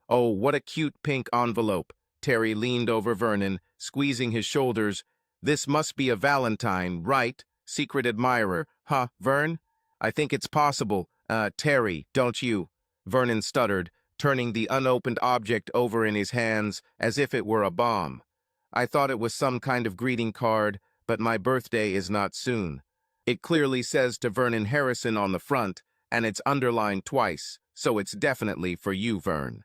Oh, what a cute pink envelope. Terry leaned over Vernon, squeezing his shoulders. This must be a Valentine, right? Secret admirer. Huh, Vern? I think it's possible. Terry, don't you? Vernon stuttered, turning the unopened object over in his hands as if it were a bomb. I thought it was some kind of greeting card, but my birthday is not soon. It clearly says to Vernon Harrison on the front, and it's underlined twice, so it's definitely for you, Vern.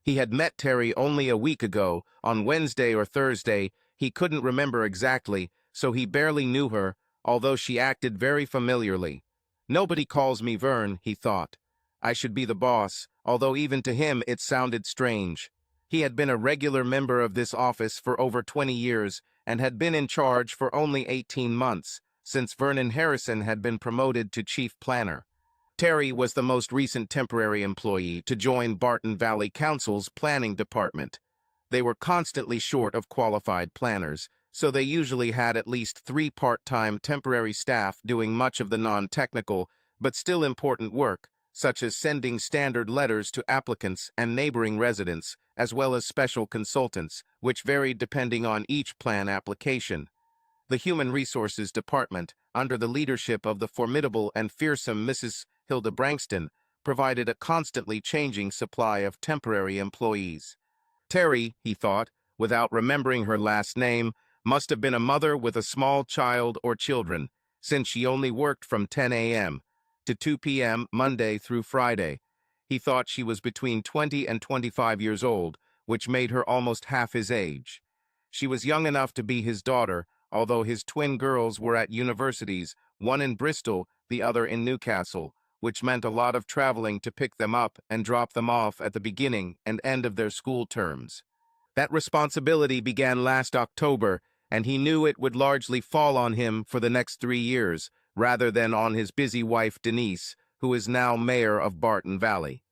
He had met Terry only a week ago, on Wednesday or Thursday. He couldn't remember exactly, so he barely knew her, although she acted very familiarly. Nobody calls me Vern, he thought. I should be the boss, although even to him it sounded strange. He had been a regular member of this office for over 20 years and had been in charge for only 18 months, since Vernon Harrison had been promoted to chief planner. Terry was the most recent temporary employee to join Barton Valley Council's planning department. They were constantly short of qualified planners, so they usually had at least 3 part-time temporary staff doing much of the non-technical, but still important work, such as sending standard letters to applicants and neighboring residents, as well as special consultants, which varied depending on each plan application. The Human Resources Department, under the leadership of the formidable and fearsome Mrs. Hilda Brankston, provided a constantly changing supply of temporary employees. Terry, he thought, without remembering her last name, must have been a mother with a small child or children, since she only worked from 10 a.m. to 2 p.m. Monday through Friday. He thought she was between 20 and 25 years old, which made her almost half his age. She was young enough to be his daughter, although his twin girls were at universities, one in Bristol, the other in Newcastle, which meant a lot of traveling to pick them up and drop them off at the beginning and end of their school terms. That responsibility began last October, and he knew it would largely fall on him for the next 3 years, rather than on his busy wife Denise, who is now mayor of Barton Valley.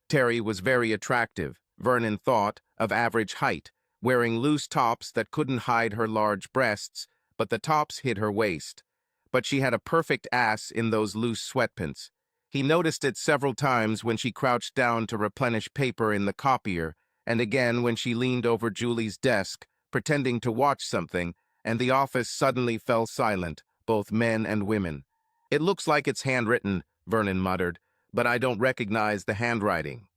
Terry was very attractive, Vernon thought, of average height, wearing loose tops that couldn't hide her large breasts, but the tops hid her waist. But she had a perfect ass in those loose sweatpants. He noticed it several times when she crouched down to replenish paper in the copier, and again when she leaned over Julie's desk, pretending to watch something, and the office suddenly fell silent, both men and women. It looks like it's handwritten, Vernon muttered, but I don't recognize the handwriting.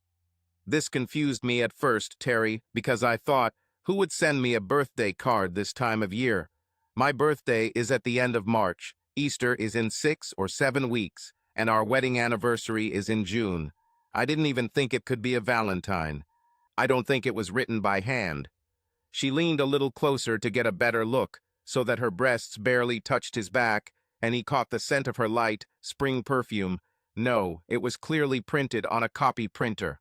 This confused me at first, Terry, because I thought, who would send me a birthday card this time of year? My birthday is at the end of March, Easter is in 6 or 7 weeks, and our wedding anniversary is in June. I didn't even think it could be a Valentine. I don't think it was written by hand. She leaned a little closer to get a better look, so that her breasts barely touched his back, and he caught the scent of her light, spring perfume. No, it was clearly printed on a copy printer.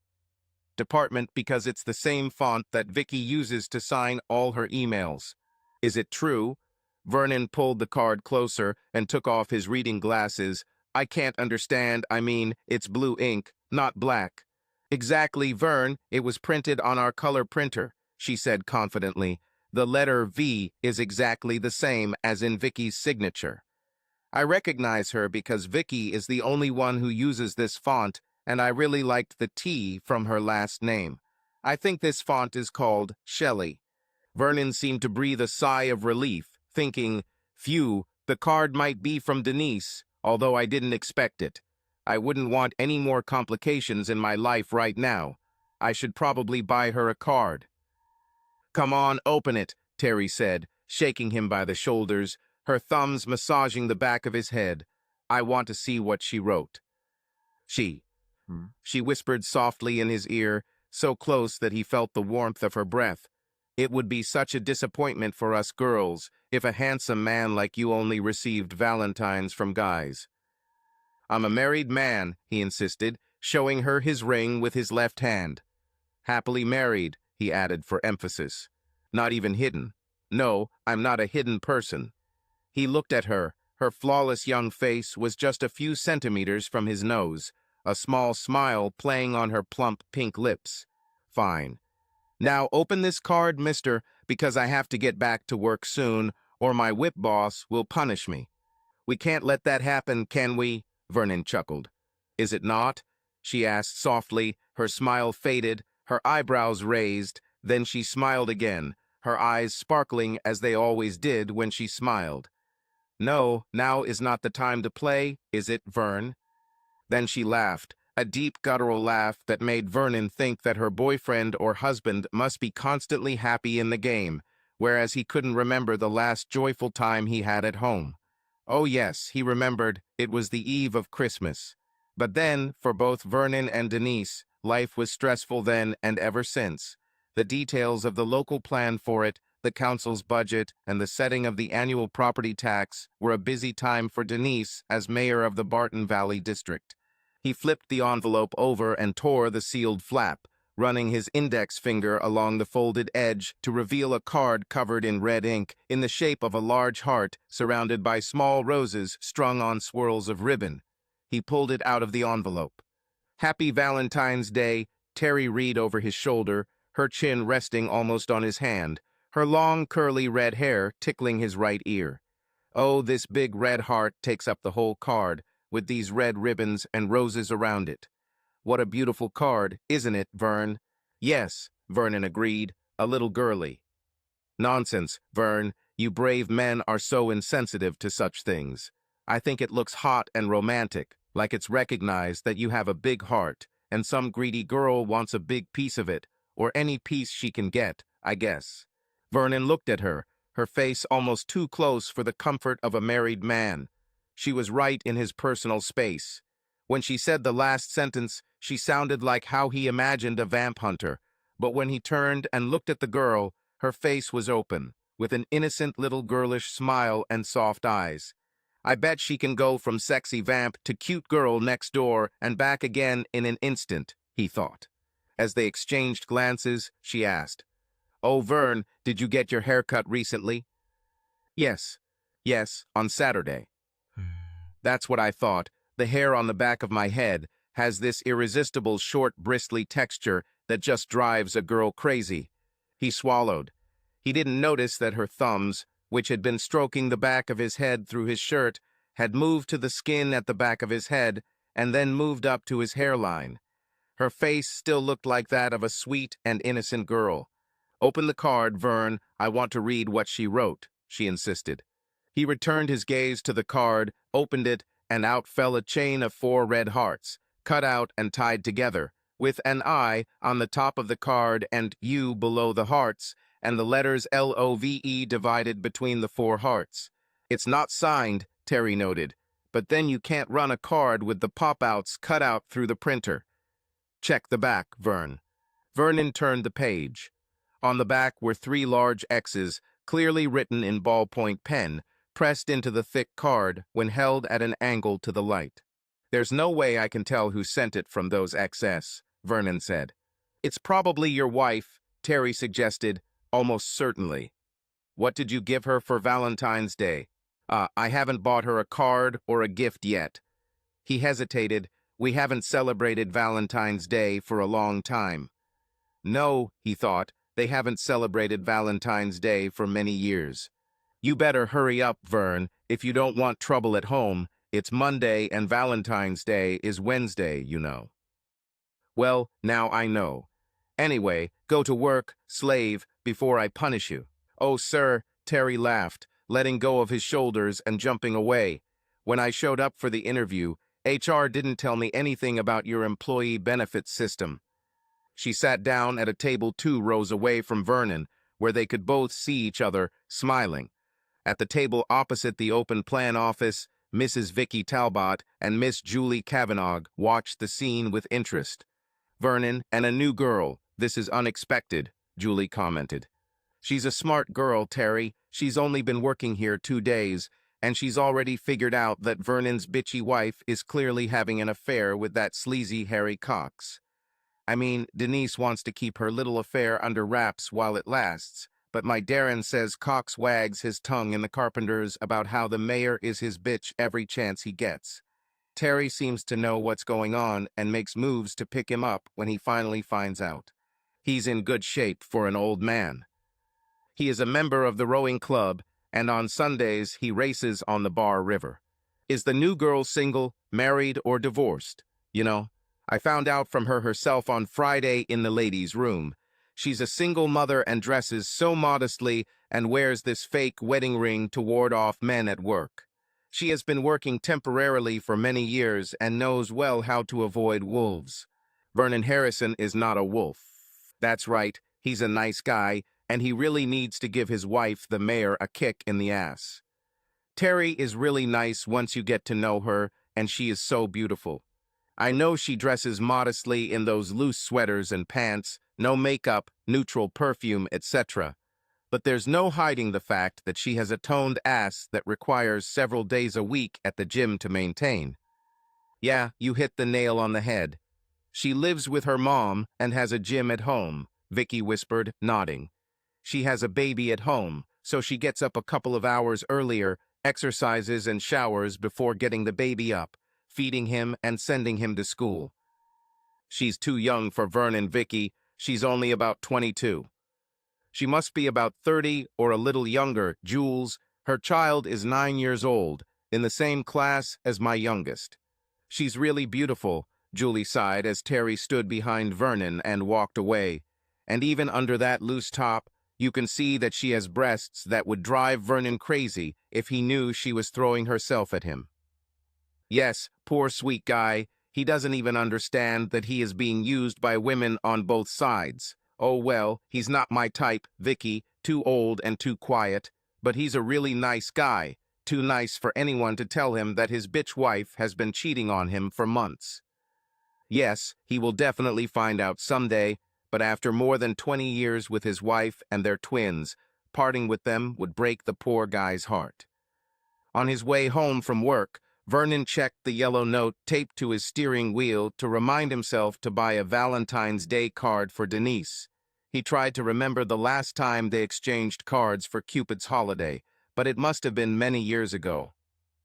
Department because it's the same font that Vicky uses to sign all her emails. Is it true? Vernon pulled the card closer and took off his reading glasses. I can't understand, it's blue ink, not black. Exactly, Vern, it was printed on our color printer, she said confidently. The letter V is exactly the same as in Vicky's signature. I recognize her because Vicky is the only one who uses this font, and I really liked the T from her last name. I think this font is called Shelley. Vernon seemed to breathe a sigh of relief, thinking, phew, the card might be from Denise, although I didn't expect it. I wouldn't want any more complications in my life right now. I should probably buy her a card. Come on, open it, Terry said, shaking him by the shoulders, her thumbs massaging the back of his head. I want to see what she wrote. She whispered softly in his ear, so close that he felt the warmth of her breath. It would be such a disappointment for us girls if a handsome man like you only received valentines from guys. I'm a married man, he insisted, showing her his ring with his left hand. Happily married, he added for emphasis. Not even hidden. No, I'm not a hidden person. He looked at her. Her flawless young face was just a few centimeters from his nose, a small smile playing on her plump pink lips. Fine. Now open this card, mister, because I have to get back to work soon, or my whip boss will punish me. We can't let that happen, can we? Vernon chuckled. Is it not? She asked softly, her smile faded, Her eyebrows raised, then she smiled again, her eyes sparkling as they always did when she smiled. "No, now is not the time to play, is it, Vern?" Then she laughed, a deep guttural laugh that made Vernon think that her boyfriend or husband must be constantly happy in the game, whereas he couldn't remember the last joyful time he had at home. Oh yes, he remembered, it was the eve of Christmas. But then, for both Vernon and Denise, life was stressful then and ever since. The details of the local plan for it, the council's budget, and the setting of the annual property tax were a busy time for Denise as mayor of the Barton Valley district. He flipped the envelope over and tore the sealed flap, running his index finger along the folded edge to reveal a card covered in red ink in the shape of a large heart surrounded by small roses strung on swirls of ribbon. He pulled it out of the envelope. "Happy Valentine's Day," Terry read over his shoulder, her chin resting almost on his hand, her long curly red hair tickling his right ear. Oh, this big red heart takes up the whole card, with these red ribbons and roses around it. What a beautiful card, isn't it, Vern? Yes, Vernon agreed, a little girly. Nonsense, Vern. You brave men are so insensitive to such things. I think it looks hot and romantic, like it's recognized that you have a big heart, and some greedy girl wants a big piece of it, or any piece she can get, I guess. Vernon looked at her face almost too close for the comfort of a married man. She was right in his personal space. When she said the last sentence, she sounded like how he imagined a vamp hunter, but when he turned and looked at the girl, her face was open, with an innocent little girlish smile and soft eyes. I bet she can go from sexy vamp to cute girl next door and back again in an instant, he thought. As they exchanged glances, she asked, "Oh, Vern, did you get your hair cut recently?" Yes, on Saturday." "That's what I thought. The hair on the back of my head has this irresistible short bristly texture that just drives a girl crazy." He swallowed. He didn't notice that her thumbs, which had been stroking the back of his head through his shirt, had moved to the skin at the back of his head and then moved up to his hairline. Her face still looked like that of a sweet and innocent girl. "Open the card, Vern. I want to read what she wrote," she insisted. He returned his gaze to the card, opened it, and out fell a chain of 4 red hearts, cut out and tied together, with an I on the top of the card and U below the hearts, and the letters LOVE divided between the 4 hearts. "It's not signed," Terry noted, "but then you can't run a card with the pop-outs cut out through the printer." "Check the back, Vern." Vernon turned the page. On the back were 3 large X's, clearly written in ballpoint pen, pressed into the thick card when held at an angle to the light. "There's no way I can tell who sent it from those XS, Vernon said. "It's probably your wife," Terry suggested, "almost certainly." "What did you give her for Valentine's Day?" I haven't bought her a card or a gift yet." He hesitated. "We haven't celebrated Valentine's Day for a long time." No, he thought, they haven't celebrated Valentine's Day for many years. "You better hurry up, Vern, if you don't want trouble at home. It's Monday and Valentine's Day is Wednesday, you know." "Well, now I know. Anyway, go to work, slave, before I punish you." "Oh, sir," Terry laughed, letting go of his shoulders and jumping away. "When I showed up for the interview, HR didn't tell me anything about your employee benefits system." She sat down at a table 2 rows away from Vernon, where they could both see each other, smiling. At the table opposite the open plan office, Mrs. Vicky Talbot and Miss Julie Kavanagh watched the scene with interest. "Vernon and a new girl. This is unexpected," Julie commented. "She's a smart girl, Terry. She's only been working here 2 days, and she's already figured out that Vernon's bitchy wife is clearly having an affair with that sleazy Harry Cox. I mean, Denise wants to keep her little affair under wraps while it lasts, but my Darren says Cox wags his tongue in the Carpenters about how the mayor is his bitch every chance he gets. Terry seems to know what's going on and makes moves to pick him up when he finally finds out. He's in good shape for an old man. He is a member of the rowing club, and on Sundays he races on the Bar River. Is the new girl single, married, or divorced? You know, I found out from her herself on Friday in the ladies' room. She's a single mother and dresses so modestly and wears this fake wedding ring to ward off men at work. She has been working temporarily for many years and knows well how to avoid wolves. Vernon Harrison is not a wolf. That's right, he's a nice guy, and he really needs to give his wife, the mayor, a kick in the ass. Terry is really nice once you get to know her, and she is so beautiful. I know she dresses modestly in those loose sweaters and pants, no makeup, neutral perfume, etc. But there's no hiding the fact that she has a toned ass that requires several days a week at the gym to maintain. Yeah, you hit the nail on the head. She lives with her mom and has a gym at home, Vicky whispered, nodding. She has a baby at home, so she gets up a couple of hours earlier, exercises and showers before getting the baby up, feeding him and sending him to school. She's too young for Vern and Vicky. She's only about 22. She must be about 30 or a little younger, Jules. Her child is 9 years old, in the same class as my youngest. She's really beautiful, Julie sighed as Terry stood behind Vernon and walked away. And even under that loose top, you can see that she has breasts that would drive Vernon crazy if he knew she was throwing herself at him. Yes, poor sweet guy, he doesn't even understand that he is being used by women on both sides. Oh well, he's not my type, Vicky, too old and too quiet, but he's a really nice guy, too nice for anyone to tell him that his bitch wife has been cheating on him for months. Yes, he will definitely find out someday, but after more than 20 years with his wife and their twins, parting with them would break the poor guy's heart. On his way home from work, Vernon checked the yellow note taped to his steering wheel to remind himself to buy a Valentine's Day card for Denise. He tried to remember the last time they exchanged cards for Cupid's holiday, but it must have been many years ago.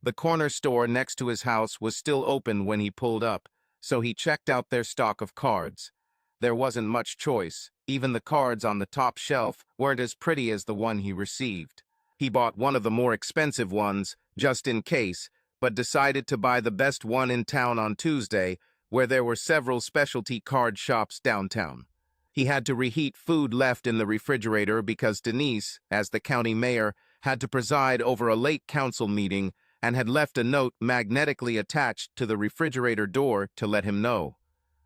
The corner store next to his house was still open when he pulled up, so he checked out their stock of cards. There wasn't much choice. Even the cards on the top shelf weren't as pretty as the one he received. He bought one of the more expensive ones, just in case, but decided to buy the best one in town on Tuesday, where there were several specialty card shops downtown. He had to reheat food left in the refrigerator because Denise, as the county mayor, had to preside over a late council meeting and had left a note magnetically attached to the refrigerator door to let him know.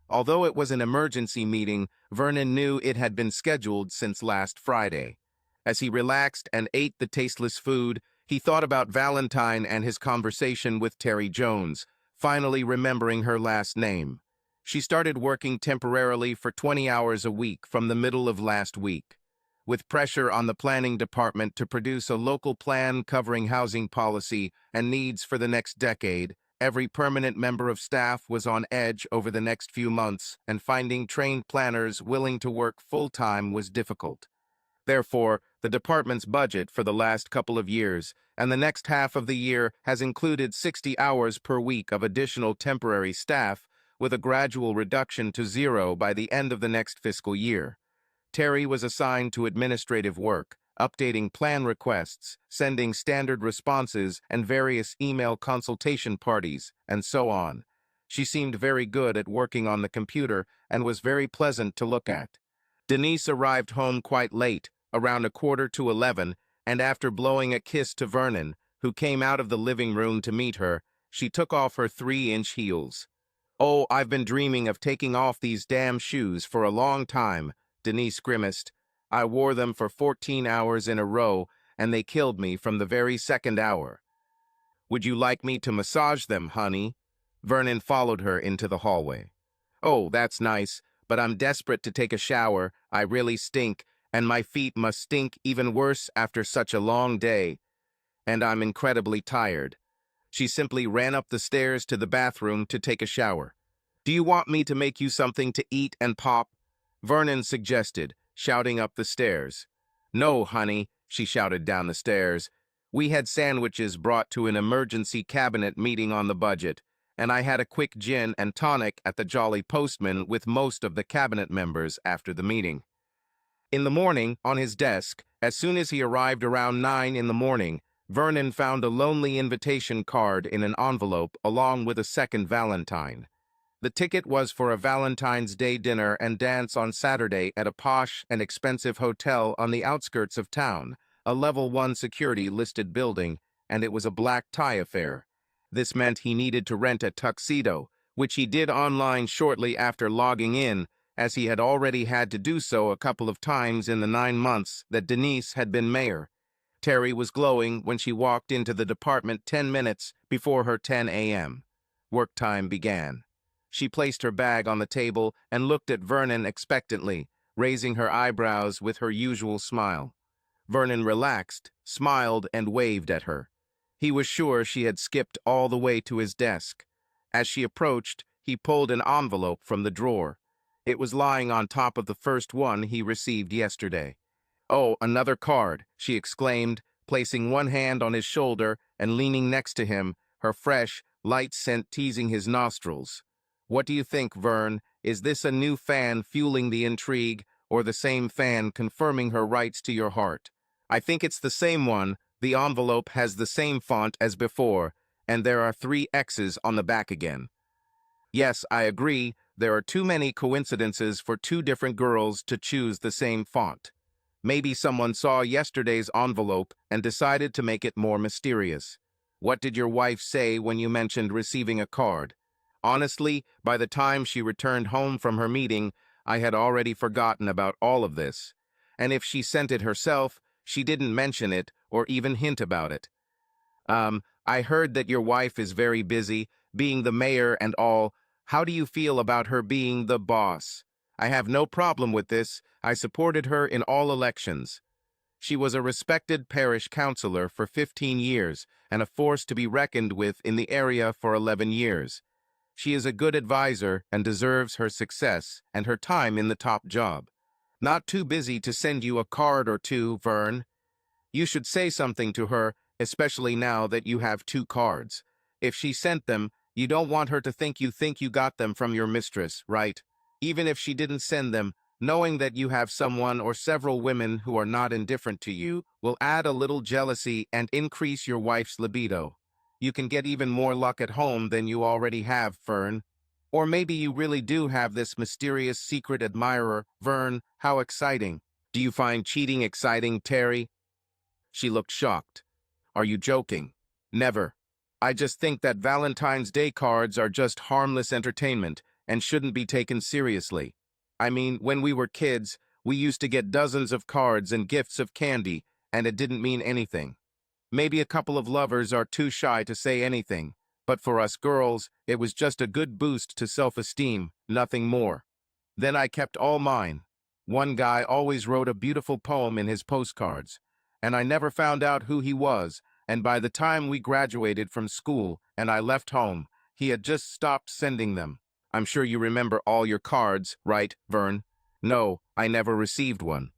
Although it was an emergency meeting, Vernon knew it had been scheduled since last Friday. As he relaxed and ate the tasteless food, he thought about Valentine and his conversation with Terry Jones, finally remembering her last name. She started working temporarily for 20 hours a week from the middle of last week. With pressure on the planning department to produce a local plan covering housing policy and needs for the next decade, every permanent member of staff was on edge over the next few months, and finding trained planners willing to work full-time was difficult. Therefore, the department's budget for the last couple of years and the next half of the year has included 60 hours per week of additional temporary staff, with a gradual reduction to 0 by the end of the next fiscal year. Terry was assigned to administrative work, updating plan requests, sending standard responses and various email consultation parties, and so on. She seemed very good at working on the computer and was very pleasant to look at. Denise arrived home quite late, around 11:15, and after blowing a kiss to Vernon, who came out of the living room to meet her, she took off her 3-inch heels. "Oh, I've been dreaming of taking off these damn shoes for a long time," Denise grimaced. "I wore them for 14 hours in a row, and they killed me from the very second hour." "Would you like me to massage them, honey?" Vernon followed her into the hallway. "Oh, that's nice, but I'm desperate to take a shower. I really stink, and my feet must stink even worse after such a long day. And I'm incredibly tired." She simply ran up the stairs to the bathroom to take a shower. "Do you want me to make you something to eat and pop?" Vernon suggested, shouting up the stairs. "No, honey," she shouted down the stairs. "We had sandwiches brought to an emergency cabinet meeting on the budget, and I had a quick gin and tonic at the Jolly Postman with most of the cabinet members after the meeting." In the morning, on his desk, as soon as he arrived around 9 in the morning, Vernon found a lonely invitation card in an envelope along with a second Valentine. The ticket was for a Valentine's Day dinner and dance on Saturday at a posh and expensive hotel on the outskirts of town, a level 1 security listed building, and it was a black tie affair. This meant he needed to rent a tuxedo, which he did online shortly after logging in, as he had already had to do so a couple of times in the 9 months that Denise had been mayor. Terry was glowing when she walked into the department 10 minutes before her 10 a.m. Work time began. She placed her bag on the table and looked at Vernon expectantly, raising her eyebrows with her usual smile. Vernon relaxed, smiled, and waved at her. He was sure she had skipped all the way to his desk. As she approached, he pulled an envelope from the drawer. It was lying on top of the first one he received yesterday. "Oh, another card," she exclaimed, placing one hand on his shoulder and leaning next to him, her fresh, light scent teasing his nostrils. "What do you think, Vern? Is this a new fan fueling the intrigue, or the same fan confirming her rights to your heart?" "I think it's the same one. The envelope has the same font as before, and there are 3 X's on the back again." "Yes, I agree. There are too many coincidences for 2 different girls to choose the same font. Maybe someone saw yesterday's envelope and decided to make it more mysterious." "What did your wife say when you mentioned receiving a card?" Honestly, by the time she returned home from her meeting, I had already forgotten about all of this. And if she sent it herself, she didn't mention it or even hint about it. I heard that your wife is very busy, being the mayor and all. How do you feel about her being the boss?" "I have no problem with this. I supported her in all elections. She was a respected parish councilor for 15 years and a force to be reckoned with in the area for 11 years. She is a good advisor and deserves her success and her time in the top job. Not too busy to send you a card or two, Vern. You should say something to her, especially now that you have 2 cards. If she sent them, you don't want her to think you got them from your mistress, right? Even if she didn't send them, knowing that you have someone or several women who are not indifferent to you will add a little jealousy and increase your wife's libido. You can get even more luck at home than you already have, Vern. Or maybe you really do have this mysterious secret admirer, Vern. How exciting. Do you find cheating exciting, Terry?" She looked shocked. "Are you joking?" "Never. I just think that Valentine's Day cards are just harmless entertainment and shouldn't be taken seriously. I mean, when we were kids, we used to get dozens of cards and gifts of candy, and it didn't mean anything. Maybe a couple of lovers are too shy to say anything, but for us girls, it was just a good boost to self-esteem, nothing more. Then I kept all mine. One guy always wrote a beautiful poem in his postcards, and I never found out who he was, and by the time we graduated from school and I left home, he had just stopped sending them. I'm sure you remember all your cards, right, Vern?" "No, I never received one."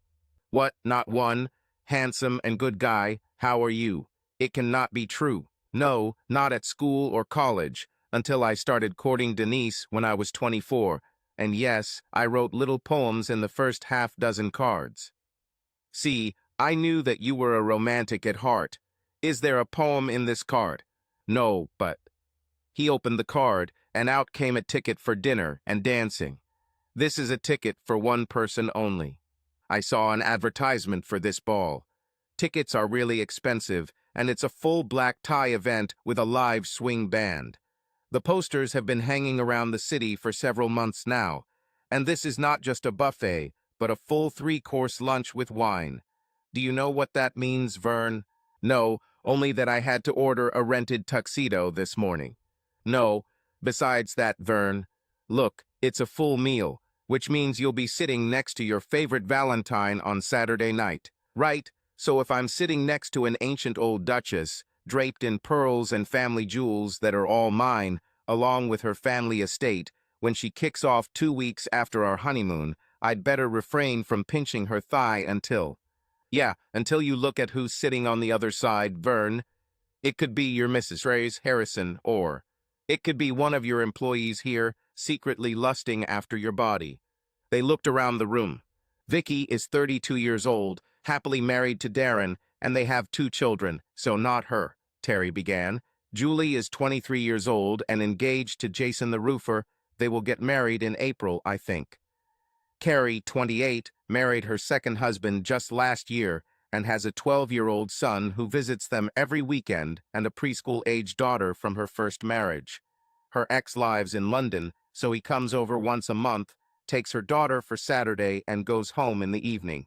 "What, not one? Handsome and good guy, how are you? It cannot be true." "No, not at school or college, until I started courting Denise when I was 24. And yes, I wrote little poems in the first half-dozen cards." "See, I knew that you were a romantic at heart. Is there a poem in this card?" "No, but—" He opened the card, and out came a ticket for dinner and dancing. "This is a ticket for one person only. I saw an advertisement for this ball. Tickets are really expensive, and it's a full black tie event with a live swing band. The posters have been hanging around the city for several months now, and this is not just a buffet, but a full 3-course lunch with wine. Do you know what that means, Vern?" "No, only that I had to order a rented tuxedo this morning." "No, besides that, Vern. Look, it's a full meal, which means you'll be sitting next to your favorite Valentine on Saturday night." "Right, so if I'm sitting next to an ancient old duchess, draped in pearls and family jewels that are all mine, along with her family estate, when she kicks off 2 weeks after our honeymoon, I'd better refrain from pinching her thigh until—" "Yeah, until you look at who's sitting on the other side, Vern. It could be your Mrs. Reyes Harrison, or it could be one of your employees here, secretly lusting after your body." They looked around the room. "Vicky is 32 years old, happily married to Darren, and they have 2 children, so not her," Terry began. "Julie is 23 years old and engaged to Jason the roofer. They will get married in April, I think. Carrie, 28, married her second husband just last year and has a 12-year-old son who visits them every weekend and a preschool-age daughter from her first marriage. Her ex lives in London, so he comes over once a month, takes her daughter for Saturday, and goes home in the evening.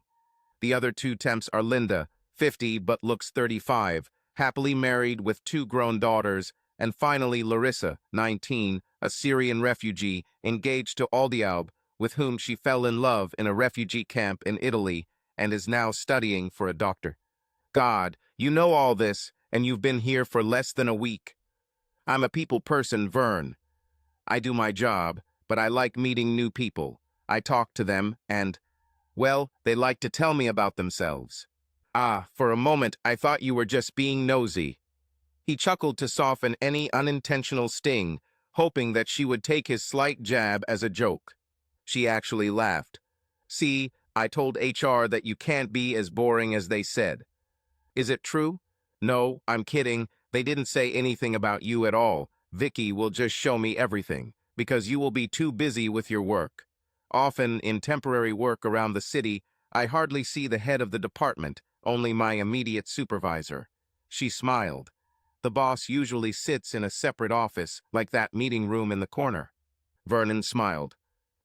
The other two temps are Linda, 50 but looks 35, happily married with two grown daughters, and finally Larissa, 19, a Syrian refugee, engaged to Aldialb, with whom she fell in love in a refugee camp in Italy and is now studying for a doctor. God, you know all this, and you've been here for less than a week. I'm a people person, Vern. I do my job, but I like meeting new people. I talk to them, and, well, they like to tell me about themselves. Ah, for a moment I thought you were just being nosy. He chuckled to soften any unintentional sting, hoping that she would take his slight jab as a joke. She actually laughed. See, I told HR that you can't be as boring as they said. Is it true? No, I'm kidding. They didn't say anything about you at all. Vicky will just show me everything, because you will be too busy with your work. Often, in temporary work around the city, I hardly see the head of the department, only my immediate supervisor. She smiled. The boss usually sits in a separate office, like that meeting room in the corner. Vernon smiled.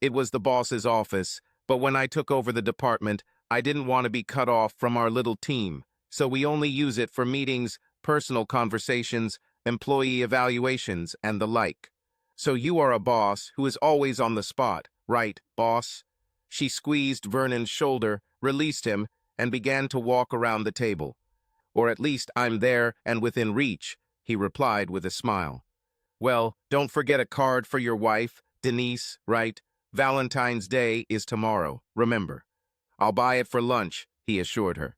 It was the boss's office, but when I took over the department, I didn't want to be cut off from our little team, so we only use it for meetings, personal conversations, employee evaluations, and the like. So you are a boss who is always on the spot, right, boss? She squeezed Vernon's shoulder, released him, and began to walk around the table. Or at least I'm there and within reach, he replied with a smile. Well, don't forget a card for your wife, Denise, right? Valentine's Day is tomorrow, remember. I'll buy it for lunch, he assured her.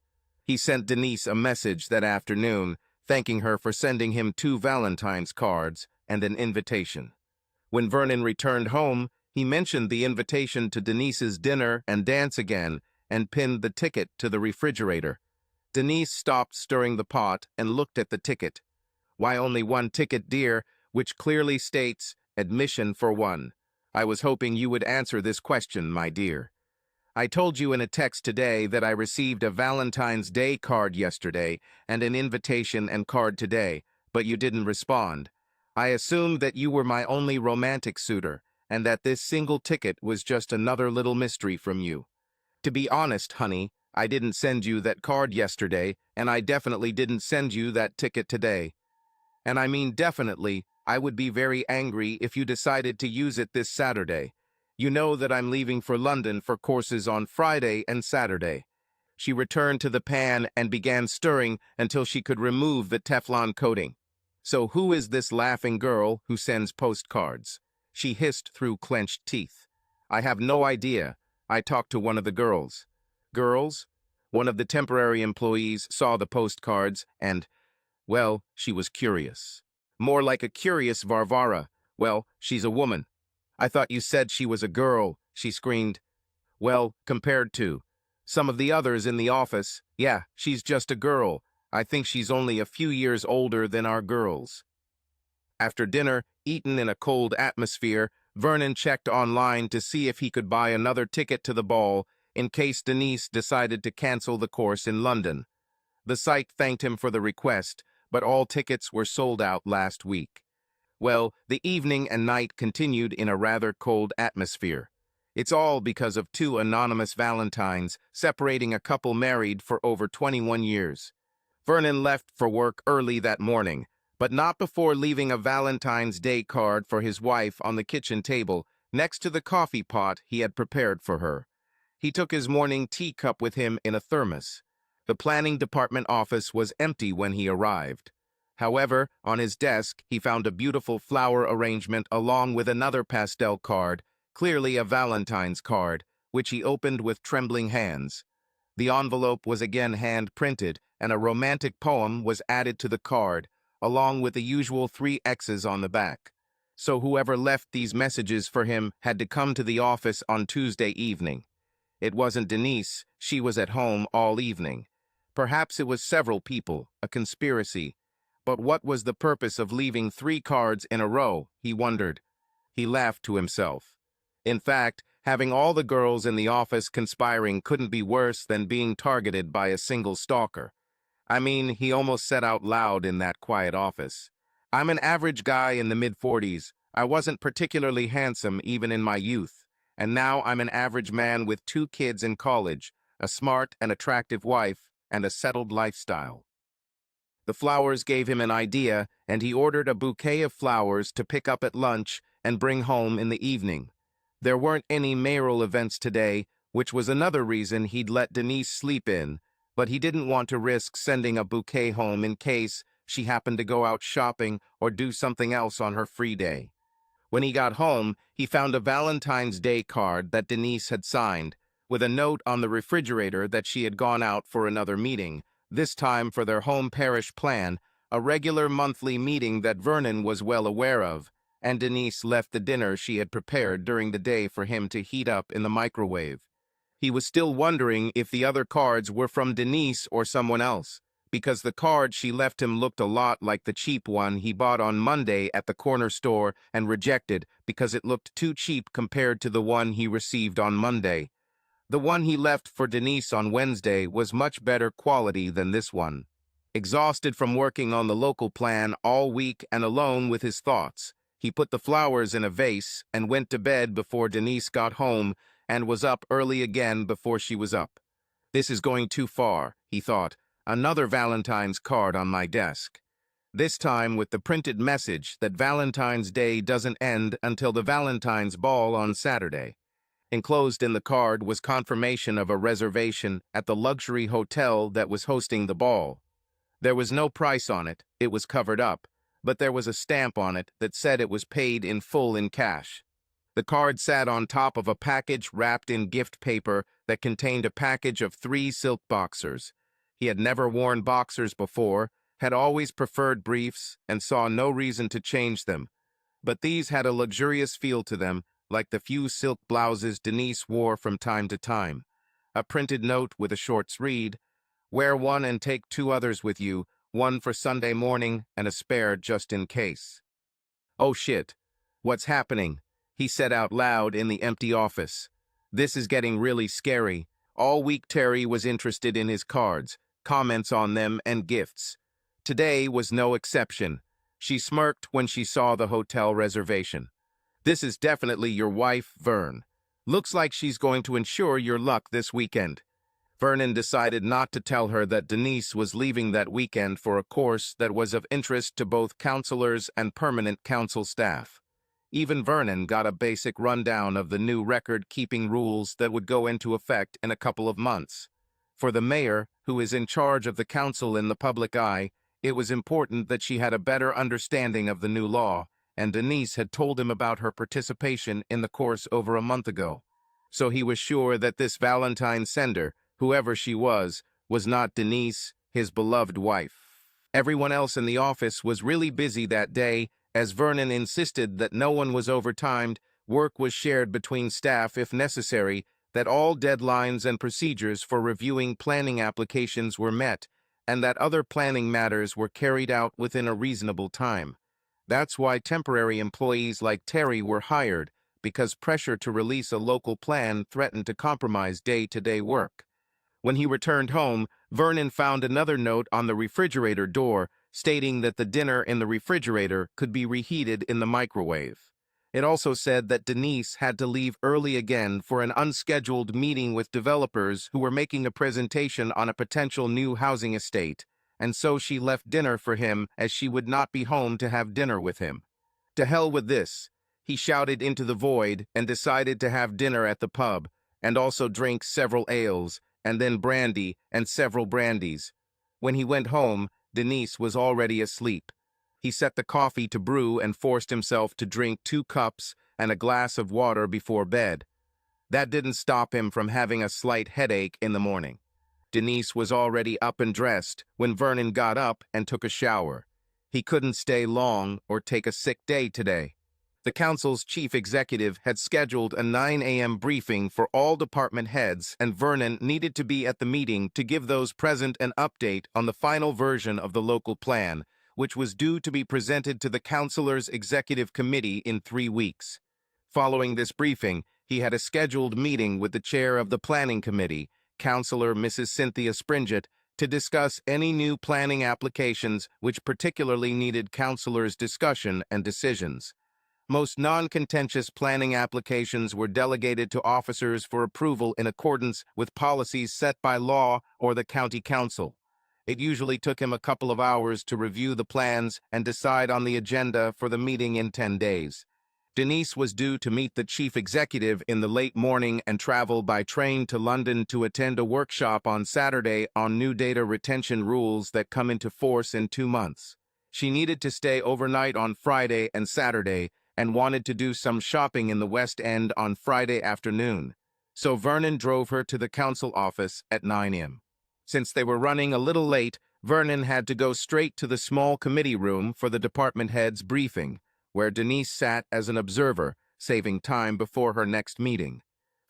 He sent Denise a message that afternoon, thanking her for sending him 2 Valentine's cards and an invitation. When Vernon returned home, he mentioned the invitation to Denise's dinner and dance again and pinned the ticket to the refrigerator. Denise stopped stirring the pot and looked at the ticket. Why only one ticket, dear, which clearly states admission for one. I was hoping you would answer this question, my dear. I told you in a text today that I received a Valentine's Day card yesterday and an invitation and card today, but you didn't respond. I assumed that you were my only romantic suitor, and that this single ticket was just another little mystery from you. To be honest, honey, I didn't send you that card yesterday, and I definitely didn't send you that ticket today. And I mean definitely, I would be very angry if you decided to use it this Saturday. You know that I'm leaving for London for courses on Friday and Saturday. She returned to the pan and began stirring until she could remove the Teflon coating. So who is this laughing girl who sends postcards? She hissed through clenched teeth. I have no idea. I talked to one of the girls. Girls? One of the temporary employees saw the postcards and, well, she was curious. More like a curious Varvara. Well, she's a woman. I thought you said she was a girl, she screamed. Well, compared to some of the others in the office, yeah, she's just a girl. I think she's only a few years older than our girls. After dinner, eaten in a cold atmosphere, Vernon checked online to see if he could buy another ticket to the ball in case Denise decided to cancel the course in London. The site thanked him for the request, but all tickets were sold out last week. Well, the evening and night continued in a rather cold atmosphere. It's all because of 2 anonymous Valentines separating a couple married for over 21 years. Vernon left for work early that morning, but not before leaving a Valentine's Day card for his wife on the kitchen table next to the coffee pot he had prepared for her. He took his morning teacup with him in a thermos. The planning department office was empty when he arrived. However, on his desk, he found a beautiful flower arrangement along with another pastel card, clearly a Valentine's card, which he opened with trembling hands. The envelope was again hand-printed, and a romantic poem was added to the card, along with the usual 3 X's on the back. So whoever left these messages for him had to come to the office on Tuesday evening. It wasn't Denise, she was at home all evening. Perhaps it was several people, a conspiracy. But what was the purpose of leaving 3 cards in a row, he wondered. He laughed to himself. In fact, having all the girls in the office conspiring couldn't be worse than being targeted by a single stalker. I mean, he almost said out loud in that quiet office. I'm an average guy in the mid-40s. I wasn't particularly handsome even in my youth. And now I'm an average man with 2 kids in college, a smart and attractive wife, and a settled lifestyle. The flowers gave him an idea, and he ordered a bouquet of flowers to pick up at lunch and bring home in the evening. There weren't any mayoral events today, which was another reason he'd let Denise sleep in, but he didn't want to risk sending a bouquet home in case she happened to go out shopping or do something else on her free day. When he got home, he found a Valentine's Day card that Denise had signed, with a note on the refrigerator that she had gone out for another meeting, this time for their home parish plan, a regular monthly meeting that Vernon was well aware of, and Denise left the dinner she had prepared during the day for him to heat up in the microwave. He was still wondering if the other cards were from Denise or someone else, because the card she left him looked a lot like the cheap one he bought on Monday at the corner store and rejected because it looked too cheap compared to the one he received on Monday. The one he left for Denise on Wednesday was much better quality than this one. Exhausted from working on the local plan all week and alone with his thoughts, he put the flowers in a vase and went to bed before Denise got home and was up early again before she was up. This is going too far, he thought. Another Valentine's card on my desk. This time with the printed message that Valentine's Day doesn't end until the Valentine's Ball on Saturday. Enclosed in the card was confirmation of a reservation at the luxury hotel that was hosting the ball. There was no price on it, it was covered up, but there was a stamp on it that said it was paid in full in cash. The card sat on top of a package wrapped in gift paper that contained a package of 3 silk boxers. He had never worn boxers before, had always preferred briefs, and saw no reason to change them. But these had a luxurious feel to them, like the few silk blouses Denise wore from time to time. A printed note with a short read, "Wear one and take 2 others with you, one for Sunday morning and a spare just in case." "Oh shit, what's happening?" he said out loud in the empty office. "This is getting really scary." All week Terry was interested in his cards, comments on them, and gifts. Today was no exception. She smirked when she saw the hotel reservation. "This is definitely your wife, Vern. Looks like she's going to ensure your luck this weekend." Vernon decided not to tell her that Denise was leaving that weekend for a course that was of interest to both counselors and permanent council staff. Even Vernon got a basic rundown of the new record-keeping rules that would go into effect in a couple of months. For the mayor, who is in charge of the council in the public eye, it was important that she had a better understanding of the new law, and Denise had told him about her participation in the course over a month ago. So he was sure that this Valentine sender, whoever she was not Denise, his beloved wife. Everyone else in the office was really busy that day, as Vernon insisted that no one was overtimed, work was shared between staff if necessary, that all deadlines and procedures for reviewing planning applications were met, and that other planning matters were carried out within a reasonable time. That's why temporary employees like Terry were hired, because pressure to release a local plan threatened to compromise day-to-day work. When he returned home, Vernon found another note on the refrigerator door stating that the dinner in the refrigerator could be reheated in the microwave. It also said that Denise had to leave early again for an unscheduled meeting with developers who were making a presentation on a potential new housing estate, and so she left dinner for him as she would not be home to have dinner with him. To hell with this, he shouted into the void and decided to have dinner at the pub, and also drink several ales, and then brandy and several brandies. When he went home, Denise was already asleep. He set the coffee to brew and forced himself to drink 2 cups and a glass of water before bed. That didn't stop him from having a slight headache in the morning. Denise was already up and dressed when Vernon got up and took a shower. He couldn't stay long or take a sick day today. The council's chief executive had scheduled a 9 a.m. briefing for all department heads, and Vernon needed to be at the meeting to give those present an update on the final version of the local plan, which was due to be presented to the councilor's executive committee in 3 weeks. Following this briefing, he had a scheduled meeting with the chair of the planning committee, Counselor Mrs. Cynthia Springett, to discuss any new planning applications which particularly needed counselors' discussion and decisions. Most non-contentious planning applications were delegated to officers for approval in accordance with policies set by law or the county council. It usually took him a couple of hours to review the plans and decide on the agenda for the meeting in 10 days. Denise was due to meet the chief executive in the late morning and travel by train to London to attend a workshop on Saturday on new data retention rules that come into force in 2 months. She needed to stay overnight on Friday and Saturday and wanted to do some shopping in the West End on Friday afternoon. So Vernon drove her to the council office at 9 a.m. Since they were running a little late, Vernon had to go straight to the small committee room for the department head's briefing, where Denise sat as an observer, saving time before her next meeting.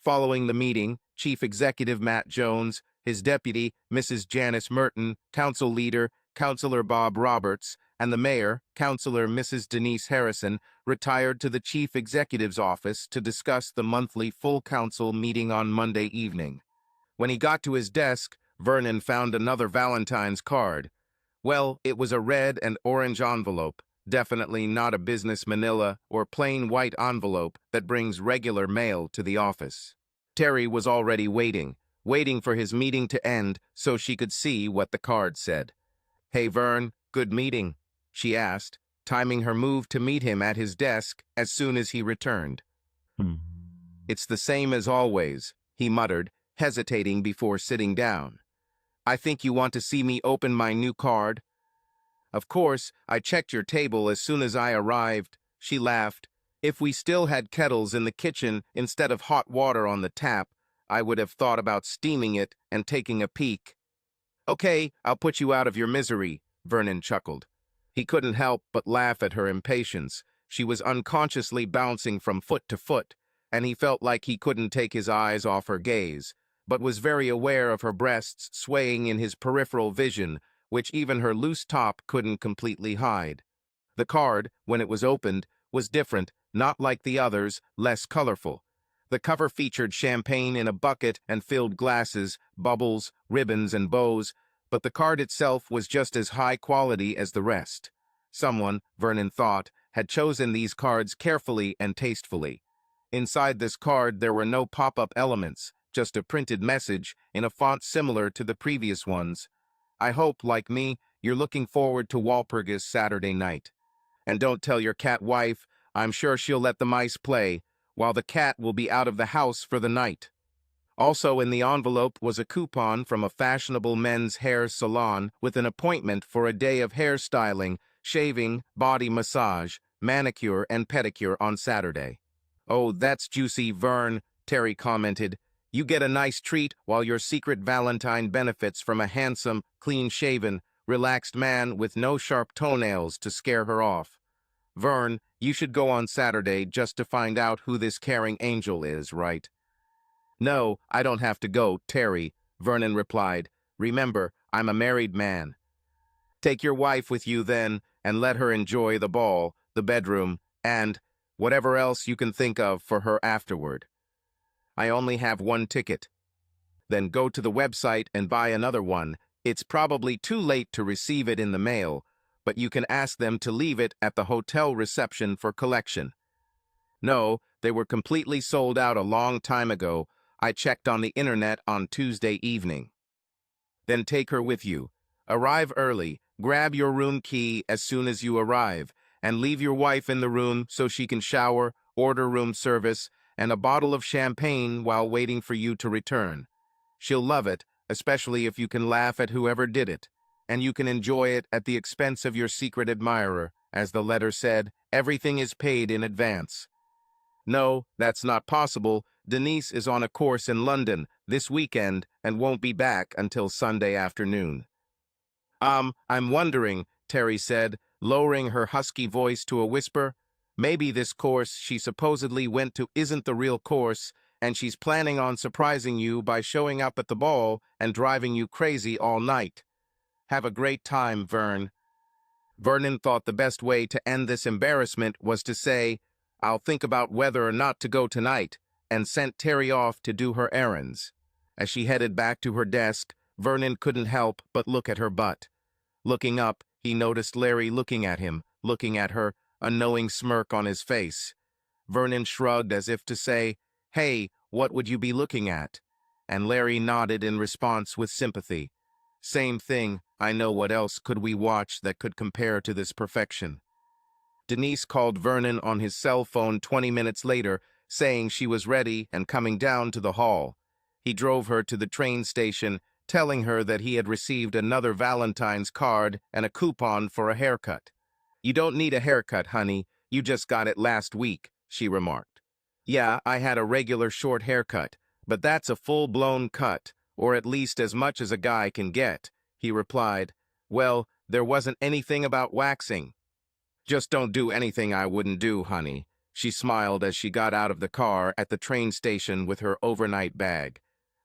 Following the meeting, Chief Executive Matt Jones, his deputy, Mrs. Janice Merton, council leader, Councillor Bob Roberts, and the mayor, Councillor Mrs. Denise Harrison, retired to the chief executive's office to discuss the monthly full council meeting on Monday evening. When he got to his desk, Vernon found another Valentine's card. Well, it was a red and orange envelope, definitely not a business manila or plain white envelope that brings regular mail to the office. Terry was already waiting for his meeting to end so she could see what the card said. "Hey, Vern, good meeting," she asked, timing her move to meet him at his desk as soon as he returned. "It's the same as always," he muttered, hesitating before sitting down. "I think you want to see me open my new card." "Of course, I checked your table as soon as I arrived," she laughed. "If we still had kettles in the kitchen instead of hot water on the tap, I would have thought about steaming it and taking a peek." "Okay, I'll put you out of your misery," Vernon chuckled. He couldn't help but laugh at her impatience. She was unconsciously bouncing from foot to foot, and he felt like he couldn't take his eyes off her gaze, but was very aware of her breasts swaying in his peripheral vision, which even her loose top couldn't completely hide. The card, when it was opened, was different, not like the others, less colorful. The cover featured champagne in a bucket and filled glasses, bubbles, ribbons, and bows, but the card itself was just as high quality as the rest. Someone, Vernon thought, had chosen these cards carefully and tastefully. Inside this card there were no pop-up elements, just a printed message in a font similar to the previous ones. "I hope, like me, you're looking forward to Walpurgis Saturday night. And don't tell your cat wife, I'm sure she'll let the mice play, while the cat will be out of the house for the night." Also in the envelope was a coupon from a fashionable men's hair salon with an appointment for a day of hairstyling, shaving, body massage, manicure, and pedicure on Saturday. "Oh, that's juicy, Vern," Terry commented. "You get a nice treat while your secret Valentine benefits from a handsome, clean-shaven, relaxed man with no sharp toenails to scare her off. Vern, you should go on Saturday just to find out who this caring angel is, right?" "No, I don't have to go, Terry," Vernon replied. "Remember, I'm a married man." "Take your wife with you then, and let her enjoy the ball, the bedroom, and whatever else you can think of for her afterward. I only have one ticket." "Then go to the website and buy another one. It's probably too late to receive it in the mail, but you can ask them to leave it at the hotel reception for collection." "No, they were completely sold out a long time ago. I checked on the internet on Tuesday evening." "Then take her with you. Arrive early, grab your room key as soon as you arrive, and leave your wife in the room so she can shower, order room service, and a bottle of champagne while waiting for you to return. She'll love it, especially if you can laugh at whoever did it, and you can enjoy it at the expense of your secret admirer. As the letter said, everything is paid in advance." "No, that's not possible. Denise is on a course in London this weekend and won't be back until Sunday afternoon." I'm wondering," Terry said, lowering her husky voice to a whisper, "maybe this course she supposedly went to isn't the real course, and she's planning on surprising you by showing up at the ball and driving you crazy all night. Have a great time, Vern." Vernon thought the best way to end this embarrassment was to say, I'll think about whether or not to go tonight, and sent Terry off to do her errands. As she headed back to her desk, Vernon couldn't help but look at her butt. Looking up, he noticed Larry looking at him, looking at her, a knowing smirk on his face. Vernon shrugged as if to say, "Hey, what would you be looking at?" And Larry nodded in response with sympathy. "Same thing, I know. What else could we watch that could compare to this perfection?" Denise called Vernon on his cell phone 20 minutes later, saying she was ready and coming down to the hall. He drove her to the train station, telling her that he had received another Valentine's card and a coupon for a haircut. "You don't need a haircut, honey. You just got it last week," she remarked. "Yeah, I had a regular short haircut, but that's a full-blown cut, or at least as much as a guy can get," he replied. "Well, there wasn't anything about waxing." "Just don't do anything I wouldn't do, honey." She smiled as she got out of the car at the train station with her overnight bag.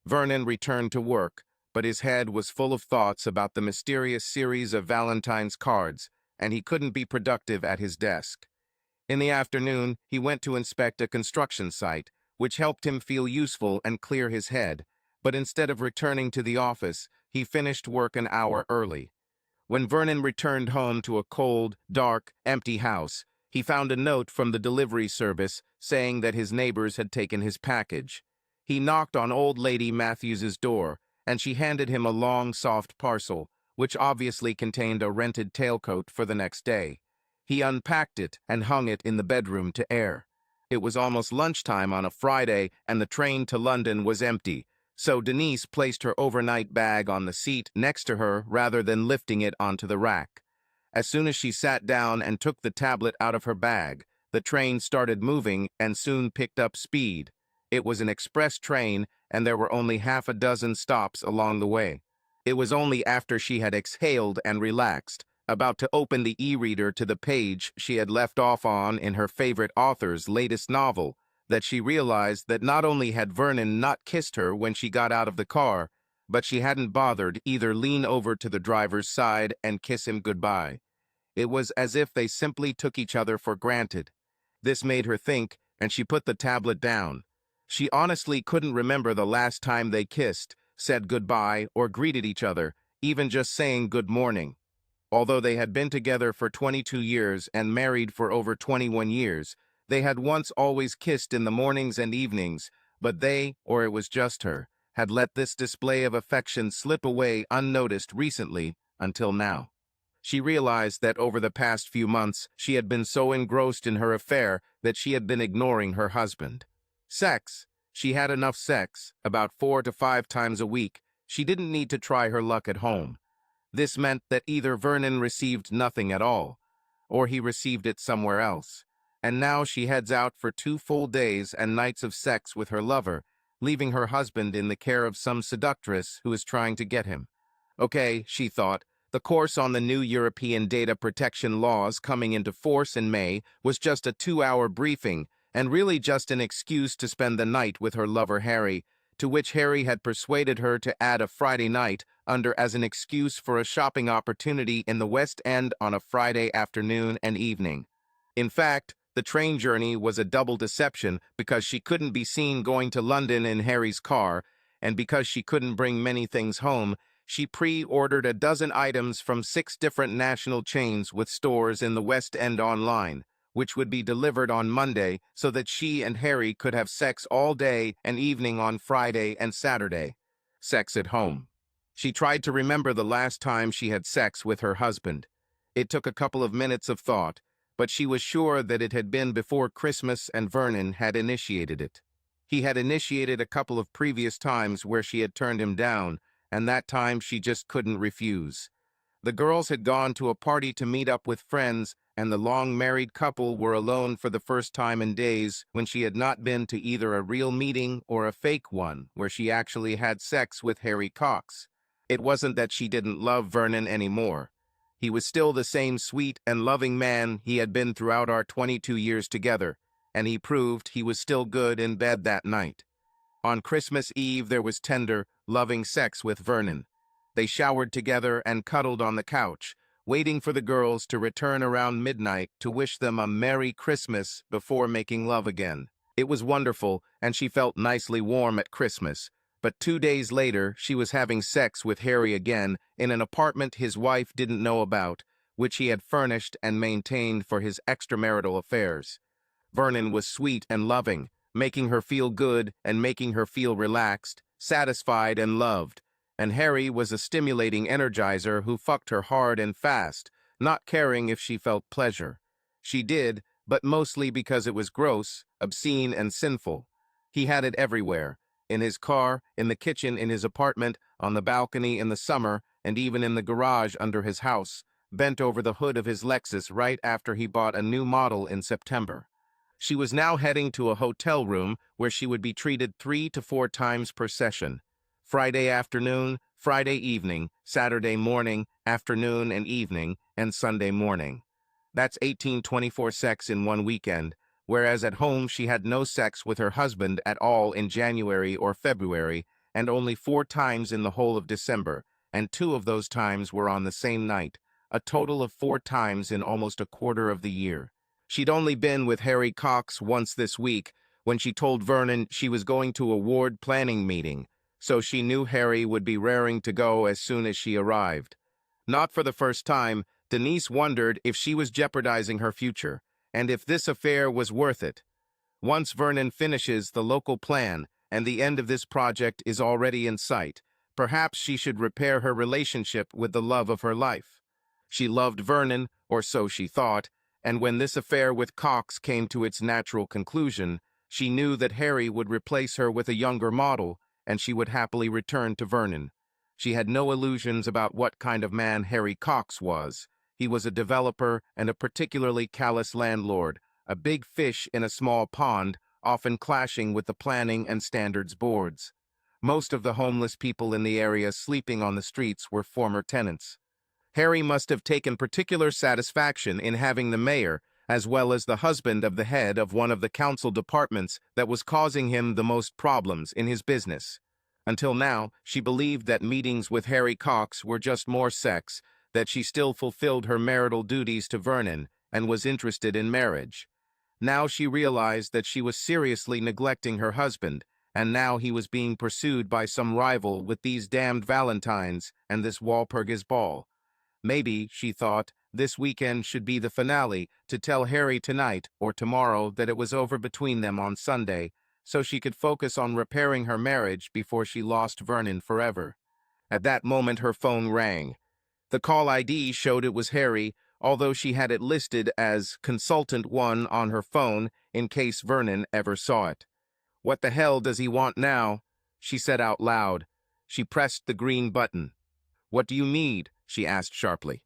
Vernon returned to work, but his head was full of thoughts about the mysterious series of Valentine's cards, and he couldn't be productive at his desk. In the afternoon, he went to inspect a construction site, which helped him feel useful and clear his head, but instead of returning to the office, he finished work an hour early. When Vernon returned home to a cold, dark, empty house, he found a note from the delivery service saying that his neighbors had taken his package. He knocked on old lady Matthews's door, and she handed him a long, soft parcel, which obviously contained a rented tailcoat for the next day. He unpacked it and hung it in the bedroom to air. It was almost lunchtime on a Friday, and the train to London was empty, so Denise placed her overnight bag on the seat next to her rather than lifting it onto the rack. As soon as she sat down and took the tablet out of her bag, the train started moving and soon picked up speed. It was an express train, and there were only half a dozen stops along the way. It was only after she had exhaled and relaxed, about to open the e-reader to the page she had left off on in her favorite author's latest novel, that she realized that not only had Vernon not kissed her when she got out of the car, but she hadn't bothered either lean over to the driver's side and kiss him goodbye. It was as if they simply took each other for granted. This made her think, and she put the tablet down. She honestly couldn't remember the last time they kissed, said goodbye, or greeted each other, even just saying good morning. Although they had been together for 22 years and married for over 21 years, they had once always kissed in the mornings and evenings, but they, or it was just her, had let this display of affection slip away unnoticed recently until now. She realized that over the past few months she had been so engrossed in her affair that she had been ignoring her husband. Sex. She had enough sex, about 4 to 5 times a week. She didn't need to try her luck at home. This meant that either Vernon received nothing at all, or he received it somewhere else. And now she heads out for 2 full days and nights of sex with her lover, leaving her husband in the care of some seductress who is trying to get him. Okay, she thought, the course on the new European data protection laws coming into force in May was just a 2-hour briefing, and really just an excuse to spend the night with her lover Harry, to which Harry had persuaded her to add a Friday night under as an excuse for a shopping opportunity in the West End on a Friday afternoon and evening. In fact, the train journey was a double deception because she couldn't be seen going to London in Harry's car, and because she couldn't bring many things home, she pre-ordered a dozen items from 6 different national chains with stores in the West End online, which would be delivered on Monday so that she and Harry could have sex all day and evening on Friday and Saturday. Sex at home. She tried to remember the last time she had sex with her husband. It took a couple of minutes of thought, but she was sure that it had been before Christmas and Vernon had initiated it. He had initiated a couple of previous times where she had turned him down, and that time she just couldn't refuse. The girls had gone to a party to meet up with friends, and the long-married couple were alone for the first time in days when she had not been to either a real meeting or a fake one where she actually had sex with Harry Cox. It wasn't that she didn't love Vernon anymore. He was still the same sweet and loving man he had been throughout our 22 years together, and he proved he was still good in bed that night. On Christmas Eve there was tender, loving sex with Vernon. They showered together and cuddled on the couch, waiting for the girls to return around midnight to wish them a Merry Christmas before making love again. It was wonderful, and she felt nicely warm at Christmas. But 2 days later, she was having sex with Harry again in an apartment his wife didn't know about, which he had furnished and maintained for his extramarital affairs. Vernon was sweet and loving, making her feel good and making her feel relaxed, satisfied and loved. And Harry was a stimulating energizer who fucked her hard and fast, not caring if she felt pleasure. She did, but mostly because it was gross, obscene, and sinful. He had it everywhere. In his car, in the kitchen in his apartment, on the balcony in the summer, and even in the garage under his house, bent over the hood of his Lexus right after he bought a new model in September. She was now heading to a hotel room where she would be treated 3 to 4 times per session. Friday afternoon, Friday evening, Saturday morning, afternoon and evening, and Sunday morning. That's 18-24 sex in one weekend, whereas at home she had no sex with her husband at all in January or February, and only 4 times in the whole of December, and 2 of those times were on the same night, a total of 4 times in almost a quarter of the year. She'd only been with Harry Cox once this week, when she told Vernon she was going to a ward planning meeting, so she knew Harry would be raring to go as soon as she arrived. Not for the first time, Denise wondered if she was jeopardizing her future, and if this affair was worth it. Once Vernon finishes the local plan, and the end of this project is already in sight, perhaps she should repair her relationship with the love of her life. She loved Vernon, or so she thought, and when this affair with Cox came to its natural conclusion, she knew that Harry would replace her with a younger model, and she would happily return to Vernon. She had no illusions about what kind of man Harry Cox was. He was a developer and a particularly callous landlord, a big fish in a small pond, often clashing with the planning and standards boards. Most of the homeless people in the area sleeping on the streets were former tenants. Harry must have taken particular satisfaction in having the mayor, as well as the husband of the head of one of the council departments that was causing him the most problems in his business. Until now, she believed that meetings with Harry Cox were just more sex, that she still fulfilled her marital duties to Vernon and was interested in marriage. Now she realized that she was seriously neglecting her husband, and now he was being pursued by some rival with these damned Valentines and this Walpurgis ball. Maybe, she thought, this weekend should be the finale to tell Harry tonight or tomorrow that it was over between them on Sunday, so she could focus on repairing her marriage before she lost Vernon forever. At that moment her phone rang. The call ID showed it was Harry, although she had it listed as Consultant 1 on her phone in case Vernon ever saw it. "What the hell does he want now?" she said out loud. She pressed the green button. "What do you need?" she asked sharply.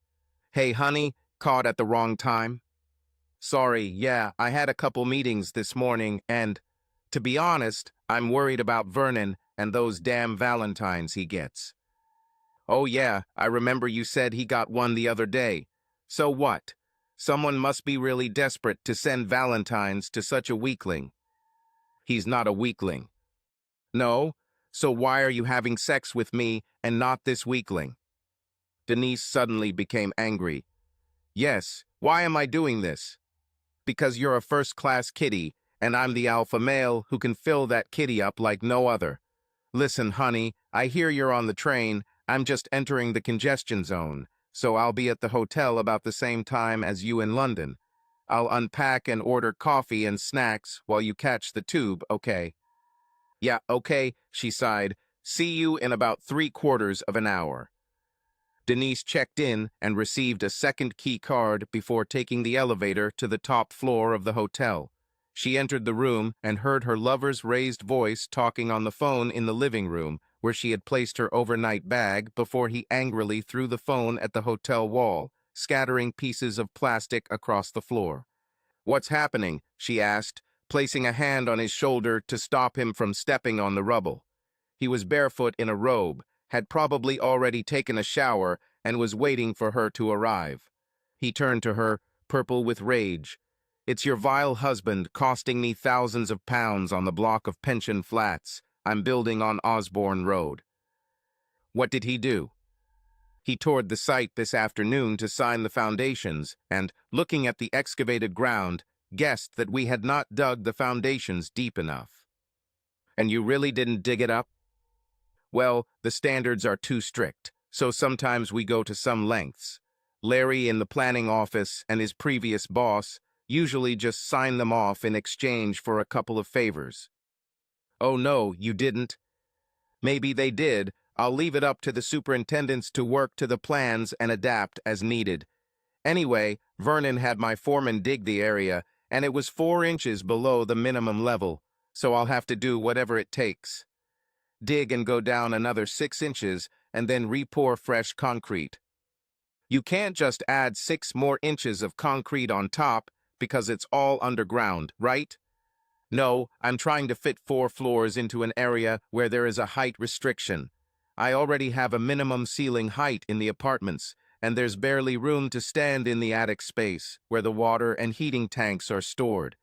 "Hey, honey, caught at the wrong time?" "Sorry, yeah, I had a couple meetings this morning and, to be honest, I'm worried about Vernon and those damn Valentines he gets." "Oh yeah, I remember you said he got one the other day. So what? Someone must be really desperate to send Valentines to such a weakling." "He's not a weakling." "No? So why are you having sex with me and not this weakling?" Denise suddenly became angry. "Yes, why am I doing this?" "Because you're a first-class kitty, and I'm the alpha male who can fill that kitty up like no other. Listen, honey, I hear you're on the train. I'm just entering the congestion zone, so I'll be at the hotel about the same time as you in London. I'll unpack and order coffee and snacks while you catch the tube, okay?" "Yeah, okay," she sighed. "See you in about 3/4 of an hour." Denise checked in and received a second key card before taking the elevator to the top floor of the hotel. She entered the room and heard her lover's raised voice talking on the phone in the living room, where she had placed her overnight bag before he angrily threw the phone at the hotel wall, scattering pieces of plastic across the floor. "What's happening?" she asked, placing a hand on his shoulder to stop him from stepping on the rubble. He was barefoot in a robe, had probably already taken a shower, and was waiting for her to arrive. He turned to her, purple with rage. "It's your vile husband costing me thousands of pounds on the block of pension flats I'm building on Osborne Road." "What did he do?" He toured the site this afternoon to sign the foundations and, looking at the excavated ground, guessed that we had not dug the foundations deep enough. And you really didn't dig it up? Well, the standards are too strict, so sometimes we go to some lengths. Larry in the planning office and his previous boss usually just sign them off in exchange for a couple of favors. Oh no, you didn't? Maybe they did. I'll leave it up to the superintendents to work to the plans and adapt as needed. Anyway, Vernon had my foreman dig the area, and it was 4 inches below the minimum level, so I'll have to do whatever it takes. Dig and go down another 6 inches, and then re-pour fresh concrete. You can't just add 6 more inches of concrete on top because it's all underground, right? No, I'm trying to fit 4 floors into an area where there is a height restriction. I already have a minimum ceiling height in the apartments, and there's barely room to stand in the attic space where the water and heating tanks are stored.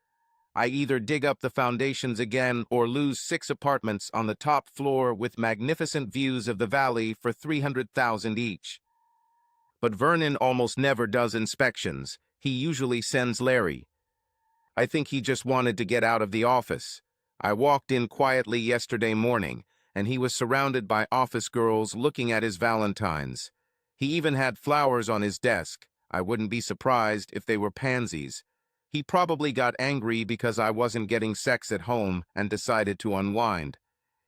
I either dig up the foundations again or lose 6 apartments on the top floor with magnificent views of the valley for $300,000 each. But Vernon almost never does inspections. He usually sends Larry. I think he just wanted to get out of the office. I walked in quietly yesterday morning, and he was surrounded by office girls looking at his valentines. He even had flowers on his desk. I wouldn't be surprised if they were pansies. He probably got angry because I wasn't getting sex at home and decided to unwind.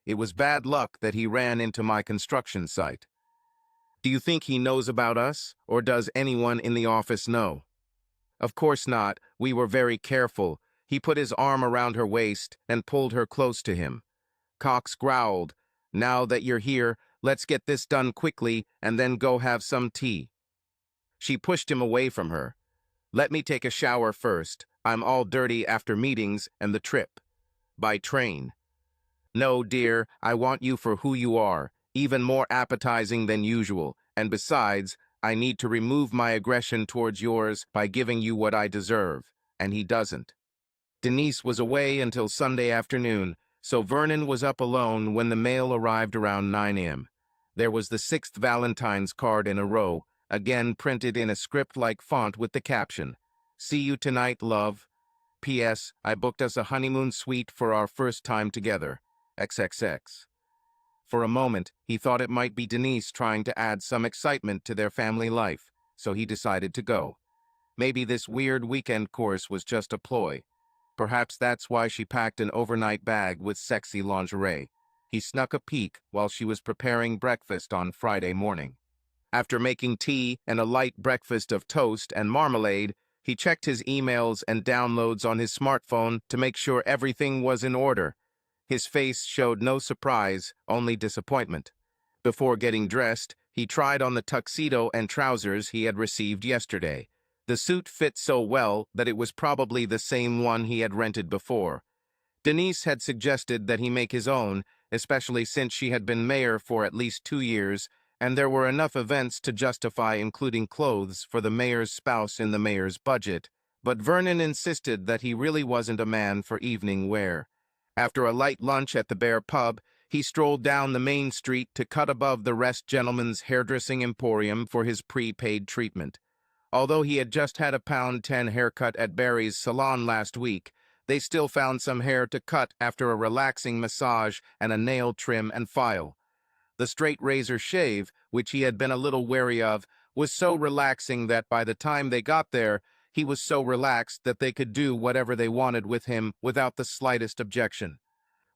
It was bad luck that he ran into my construction site. Do you think he knows about us, or does anyone in the office know? Of course not. We were very careful. He put his arm around her waist and pulled her close to him. Cox growled, "Now that you're here, let's get this done quickly and then go have some tea." She pushed him away from her. "Let me take a shower first. I'm all dirty after meetings and the trip. By train." "No, dear, I want you for who you are, even more appetizing than usual, and besides, I need to remove my aggression towards yours by giving you what I deserve," and he doesn't. Denise was away until Sunday afternoon, so Vernon was up alone when the mail arrived around 9 a.m. There was the 6th Valentine's card in a row, again printed in a script-like font with the caption, "See you tonight, love. P.S. I booked us a honeymoon suite for our first time together. XXX." For a moment, he thought it might be Denise trying to add some excitement to their family life, so he decided to go. Maybe this weird weekend course was just a ploy. Perhaps that's why she packed an overnight bag with sexy lingerie. He snuck a peek while she was preparing breakfast on Friday morning. After making tea and a light breakfast of toast and marmalade, he checked his emails and downloads on his smartphone to make sure everything was in order. His face showed no surprise, only disappointment. Before getting dressed, he tried on the tuxedo and trousers he had received yesterday. The suit fit so well that it was probably the same one he had rented before. Denise had suggested that he make his own, especially since she had been mayor for at least 2 years, and there were enough events to justify including clothes for the mayor's spouse in the mayor's budget. But Vernon insisted that he really wasn't a man for evening wear. After a light lunch at the Bear Pub, he strolled down the main street to cut above the Rest Gentleman's hairdressing emporium for his prepaid treatment. Although he had just had a £1.10 haircut at Barry's salon last week, they still found some hair to cut after a relaxing massage and a nail trim and file. The straight razor shave, which he had been a little wary of, was so relaxing that by the time they got there, he was so relaxed that they could do whatever they wanted with him without the slightest objection.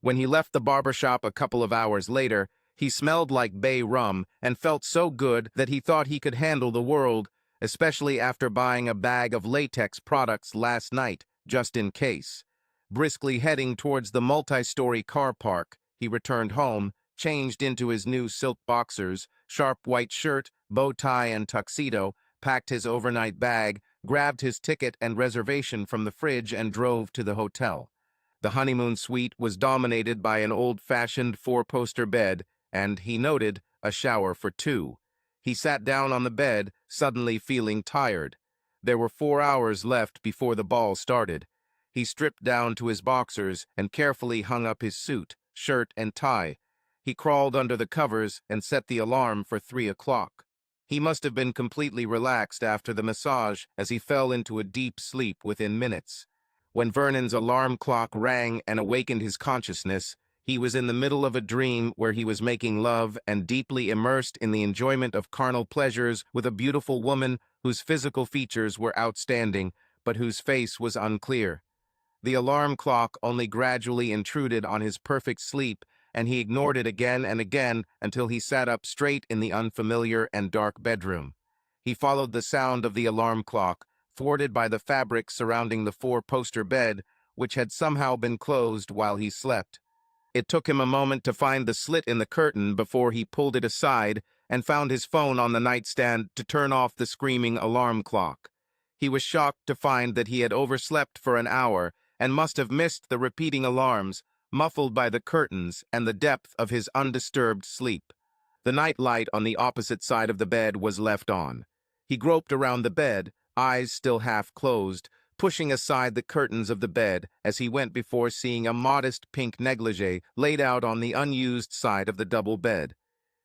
When he left the barbershop a couple of hours later, he smelled like bay rum and felt so good that he thought he could handle the world, especially after buying a bag of latex products last night, just in case. Briskly heading towards the multi-story car park, he returned home, changed into his new silk boxers, sharp white shirt, bow tie and tuxedo, packed his overnight bag, grabbed his ticket and reservation from the fridge and drove to the hotel. The honeymoon suite was dominated by an old-fashioned 4-poster bed and, he noted, a shower for 2. He sat down on the bed, suddenly feeling tired. There were 4 hours left before the ball started. He stripped down to his boxers and carefully hung up his suit, shirt, and tie. He crawled under the covers and set the alarm for 3 o'clock. He must have been completely relaxed after the massage, as he fell into a deep sleep within minutes. When Vernon's alarm clock rang and awakened his consciousness, he was in the middle of a dream where he was making love and deeply immersed in the enjoyment of carnal pleasures with a beautiful woman whose physical features were outstanding, but whose face was unclear. The alarm clock only gradually intruded on his perfect sleep, and he ignored it again and again until he sat up straight in the unfamiliar and dark bedroom. He followed the sound of the alarm clock, thwarted by the fabric surrounding the four-poster bed, which had somehow been closed while he slept. It took him a moment to find the slit in the curtain before he pulled it aside and found his phone on the nightstand to turn off the screaming alarm clock. He was shocked to find that he had overslept for an hour and must have missed the repeating alarms, muffled by the curtains and the depth of his undisturbed sleep. The night light on the opposite side of the bed was left on. He groped around the bed, eyes still half closed, pushing aside the curtains of the bed as he went before seeing a modest pink negligee laid out on the unused side of the double bed.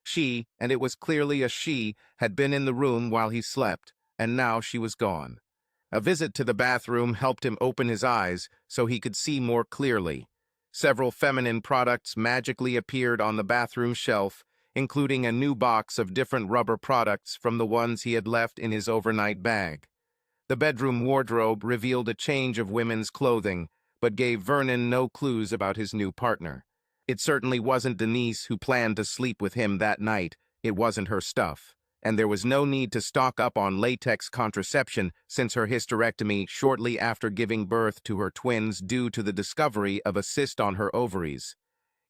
She, and it was clearly a she, had been in the room while he slept, and now she was gone. A visit to the bathroom helped him open his eyes so he could see more clearly. Several feminine products magically appeared on the bathroom shelf, including a new box of different rubber products from the ones he had left in his overnight bag. The bedroom wardrobe revealed a change of women's clothing, but gave Vernon no clues about his new partner. It certainly wasn't Denise who planned to sleep with him that night. It wasn't her stuff. And there was no need to stock up on latex contraception since her hysterectomy shortly after giving birth to her twins due to the discovery of a cyst on her ovaries.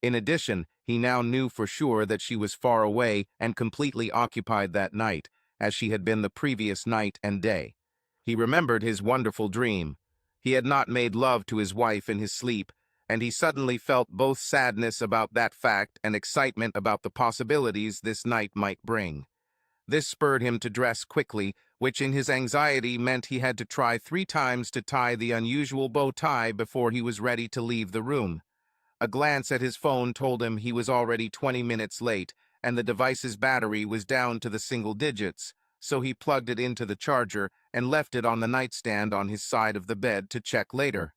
In addition, he now knew for sure that she was far away and completely occupied that night, as she had been the previous night and day. He remembered his wonderful dream. He had not made love to his wife in his sleep, and he suddenly felt both sadness about that fact and excitement about the possibilities this night might bring. This spurred him to dress quickly, which in his anxiety meant he had to try 3 times to tie the unusual bow tie before he was ready to leave the room. A glance at his phone told him he was already 20 minutes late, and the device's battery was down to the single digits, so he plugged it into the charger and left it on the nightstand on his side of the bed to check later.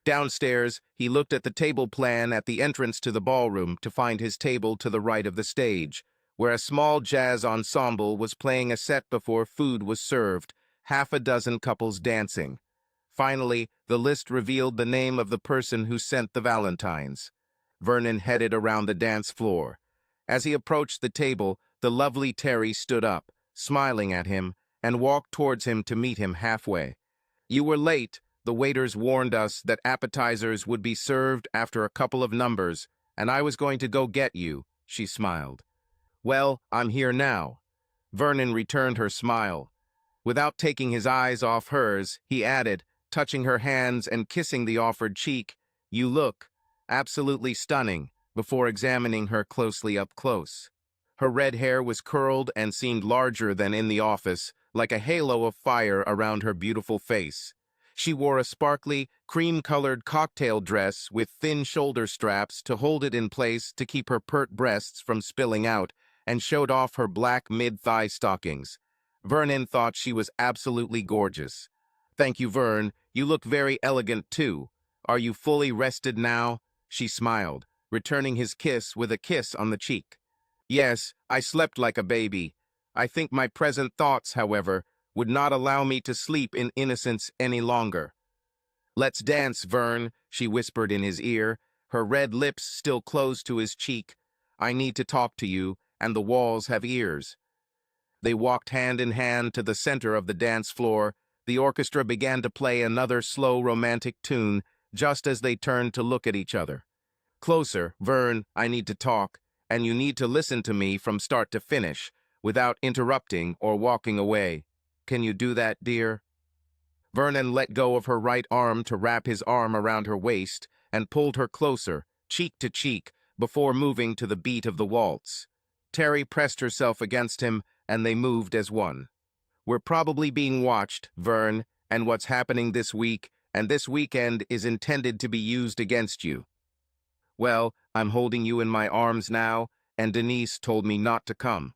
Downstairs, he looked at the table plan at the entrance to the ballroom to find his table to the right of the stage, where a small jazz ensemble was playing a set before food was served, half a dozen couples dancing. Finally, the list revealed the name of the person who sent the Valentines. Vernon headed around the dance floor. As he approached the table, the lovely Terry stood up, smiling at him, and walked towards him to meet him halfway. "You were late. The waiters warned us that appetizers would be served after a couple of numbers, and I was going to go get you," she smiled. "Well, I'm here now." Vernon returned her smile. Without taking his eyes off hers, he added, touching her hands and kissing the offered cheek, "You look absolutely stunning," before examining her closely up close. Her red hair was curled and seemed larger than in the office, like a halo of fire around her beautiful face. She wore a sparkly, cream-colored cocktail dress with thin shoulder straps to hold it in place to keep her pert breasts from spilling out, and showed off her black mid-thigh stockings. Vernon thought she was absolutely gorgeous. "Thank you, Vern. You look very elegant, too. Are you fully rested now?" She smiled, returning his kiss with a kiss on the cheek. "Yes, I slept like a baby. I think my present thoughts, however, would not allow me to sleep in innocence any longer." "Let's dance, Vern," she whispered in his ear, her red lips still close to his cheek. "I need to talk to you, and the walls have ears." They walked hand in hand to the center of the dance floor. The orchestra began to play another slow romantic tune just as they turned to look at each other. "Closer, Vern, I need to talk, and you need to listen to me from start to finish, without interrupting or walking away. Can you do that, dear?" Vernon let go of her right arm to wrap his arm around her waist and pulled her closer, cheek to cheek, before moving to the beat of the waltz. Terry pressed herself against him, and they moved as one. "We're probably being watched, Vern, and what's happening this week and this weekend is intended to be used against you." "Well, I'm holding you in my arms now, and Denise told me not to come."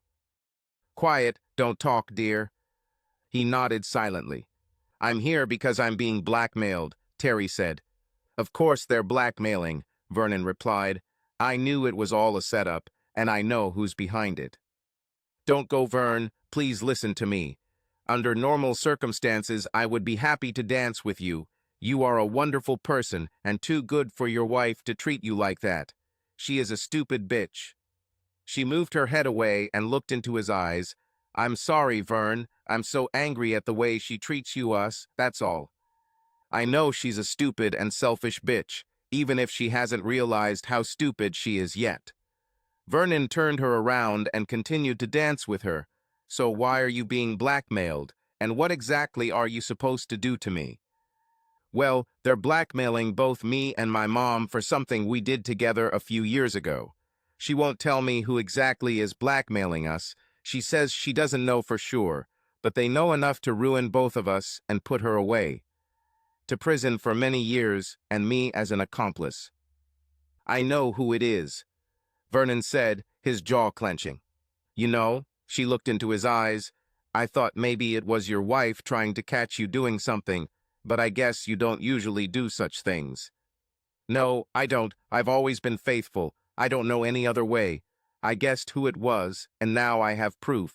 Quiet, don't talk, dear. He nodded silently. I'm here because I'm being blackmailed, Terry said. Of course they're blackmailing, Vernon replied. I knew it was all a setup, and I know who's behind it. Don't go, Vern. Please listen to me. Under normal circumstances, I would be happy to dance with you. You are a wonderful person and too good for your wife to treat you like that. She is a stupid bitch. She moved her head away and looked into his eyes. I'm sorry, Vern. I'm so angry at the way she treats us, that's all. I know she's a stupid and selfish bitch, even if she hasn't realized how stupid she is yet. Vernon turned her around and continued to dance with her. So why are you being blackmailed, and what exactly are you supposed to do to me? Well, they're blackmailing both me and my mom for something we did together a few years ago. She won't tell me who exactly is blackmailing us. She says she doesn't know for sure, but they know enough to ruin both of us and put her away. To prison for many years, and me as an accomplice. I know who it is, Vernon said, his jaw clenching. You know, she looked into his eyes. I thought maybe it was your wife trying to catch you doing something, but I guess you don't usually do such things. No, I don't. I've always been faithful. I don't know any other way. I guessed who it was, and now I have proof.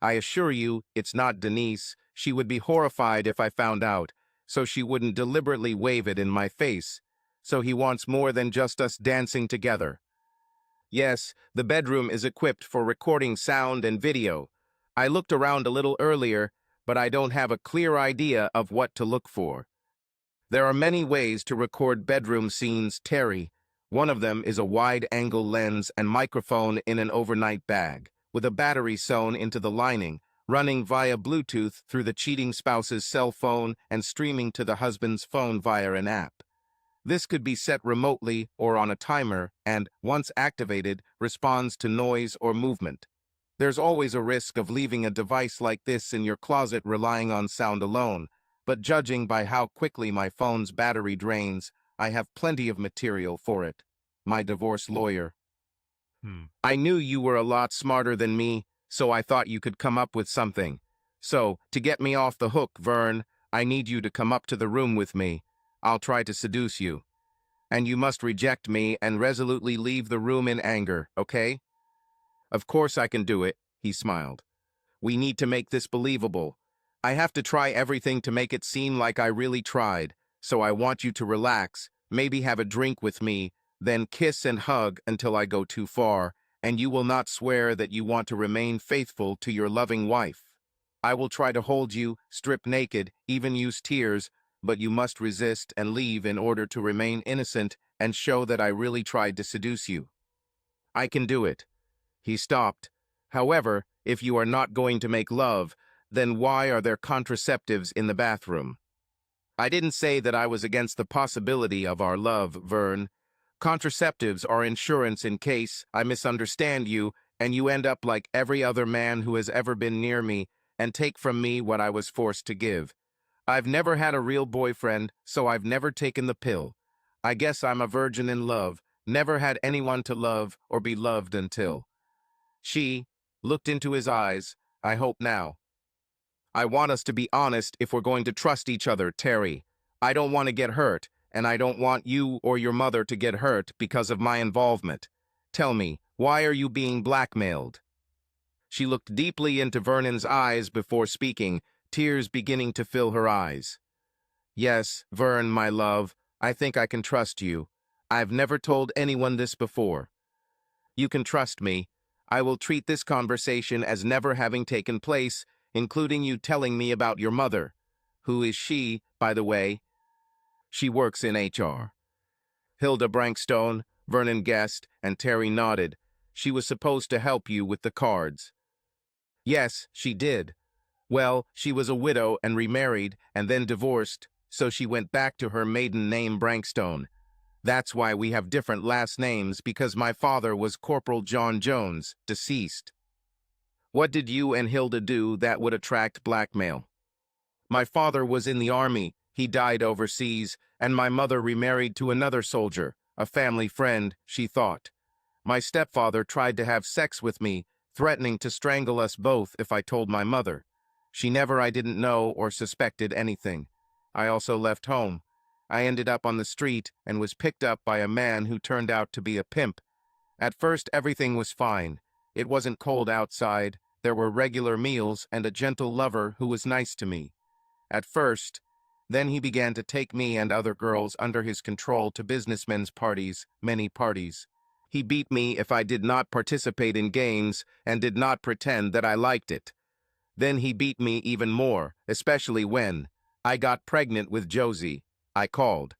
I assure you, it's not Denise. She would be horrified if I found out, so she wouldn't deliberately wave it in my face. So he wants more than just us dancing together. Yes, the bedroom is equipped for recording sound and video. I looked around a little earlier, but I don't have a clear idea of what to look for. There are many ways to record bedroom scenes, Terry. One of them is a wide-angle lens and microphone in an overnight bag, with a battery sewn into the lining, running via Bluetooth through the cheating spouse's cell phone and streaming to the husband's phone via an app. This could be set remotely or on a timer and, once activated, responds to noise or movement. There's always a risk of leaving a device like this in your closet relying on sound alone, but judging by how quickly my phone's battery drains, I have plenty of material for it. My divorce lawyer. I knew you were a lot smarter than me, so I thought you could come up with something. So, to get me off the hook, Vern, I need you to come up to the room with me. I'll try to seduce you. And you must reject me and resolutely leave the room in anger, okay? Of course I can do it, he smiled. We need to make this believable. I have to try everything to make it seem like I really tried, so I want you to relax, maybe have a drink with me, then kiss and hug until I go too far, and you will not swear that you want to remain faithful to your loving wife. I will try to hold you, strip naked, even use tears, but you must resist and leave in order to remain innocent and show that I really tried to seduce you. I can do it. He stopped. However, if you are not going to make love, then why are there contraceptives in the bathroom? I didn't say that I was against the possibility of our love, Vern. Contraceptives are insurance in case I misunderstand you and you end up like every other man who has ever been near me and take from me what I was forced to give. I've never had a real boyfriend, so I've never taken the pill. I guess I'm a virgin in love, never had anyone to love or be loved until. She looked into his eyes. I hope now. I want us to be honest if we're going to trust each other, Terry. I don't want to get hurt, and I don't want you or your mother to get hurt because of my involvement. Tell me, why are you being blackmailed? She looked deeply into Vernon's eyes before speaking, tears beginning to fill her eyes. Yes, Vern, my love, I think I can trust you. I've never told anyone this before. You can trust me. I will treat this conversation as never having taken place, including you telling me about your mother. Who is she, by the way? She works in HR. Hilda Brankstone, Vernon guessed, and Terry nodded. She was supposed to help you with the cards. Yes, she did. Well, she was a widow and remarried and then divorced, so she went back to her maiden name Brankstone. That's why we have different last names, because my father was Corporal John Jones, deceased. What did you and Hilda do that would attract blackmail? My father was in the army, he died overseas, and my mother remarried to another soldier, a family friend, she thought. My stepfather tried to have sex with me, threatening to strangle us both if I told my mother. She never I didn't know or suspected anything. I also left home. I ended up on the street and was picked up by a man who turned out to be a pimp. At first, everything was fine. It wasn't cold outside, there were regular meals and a gentle lover who was nice to me. At first, then he began to take me and other girls under his control to businessmen's parties, many parties. He beat me if I did not participate in games and did not pretend that I liked it. Then he beat me even more, especially when I got pregnant with Josie. I called.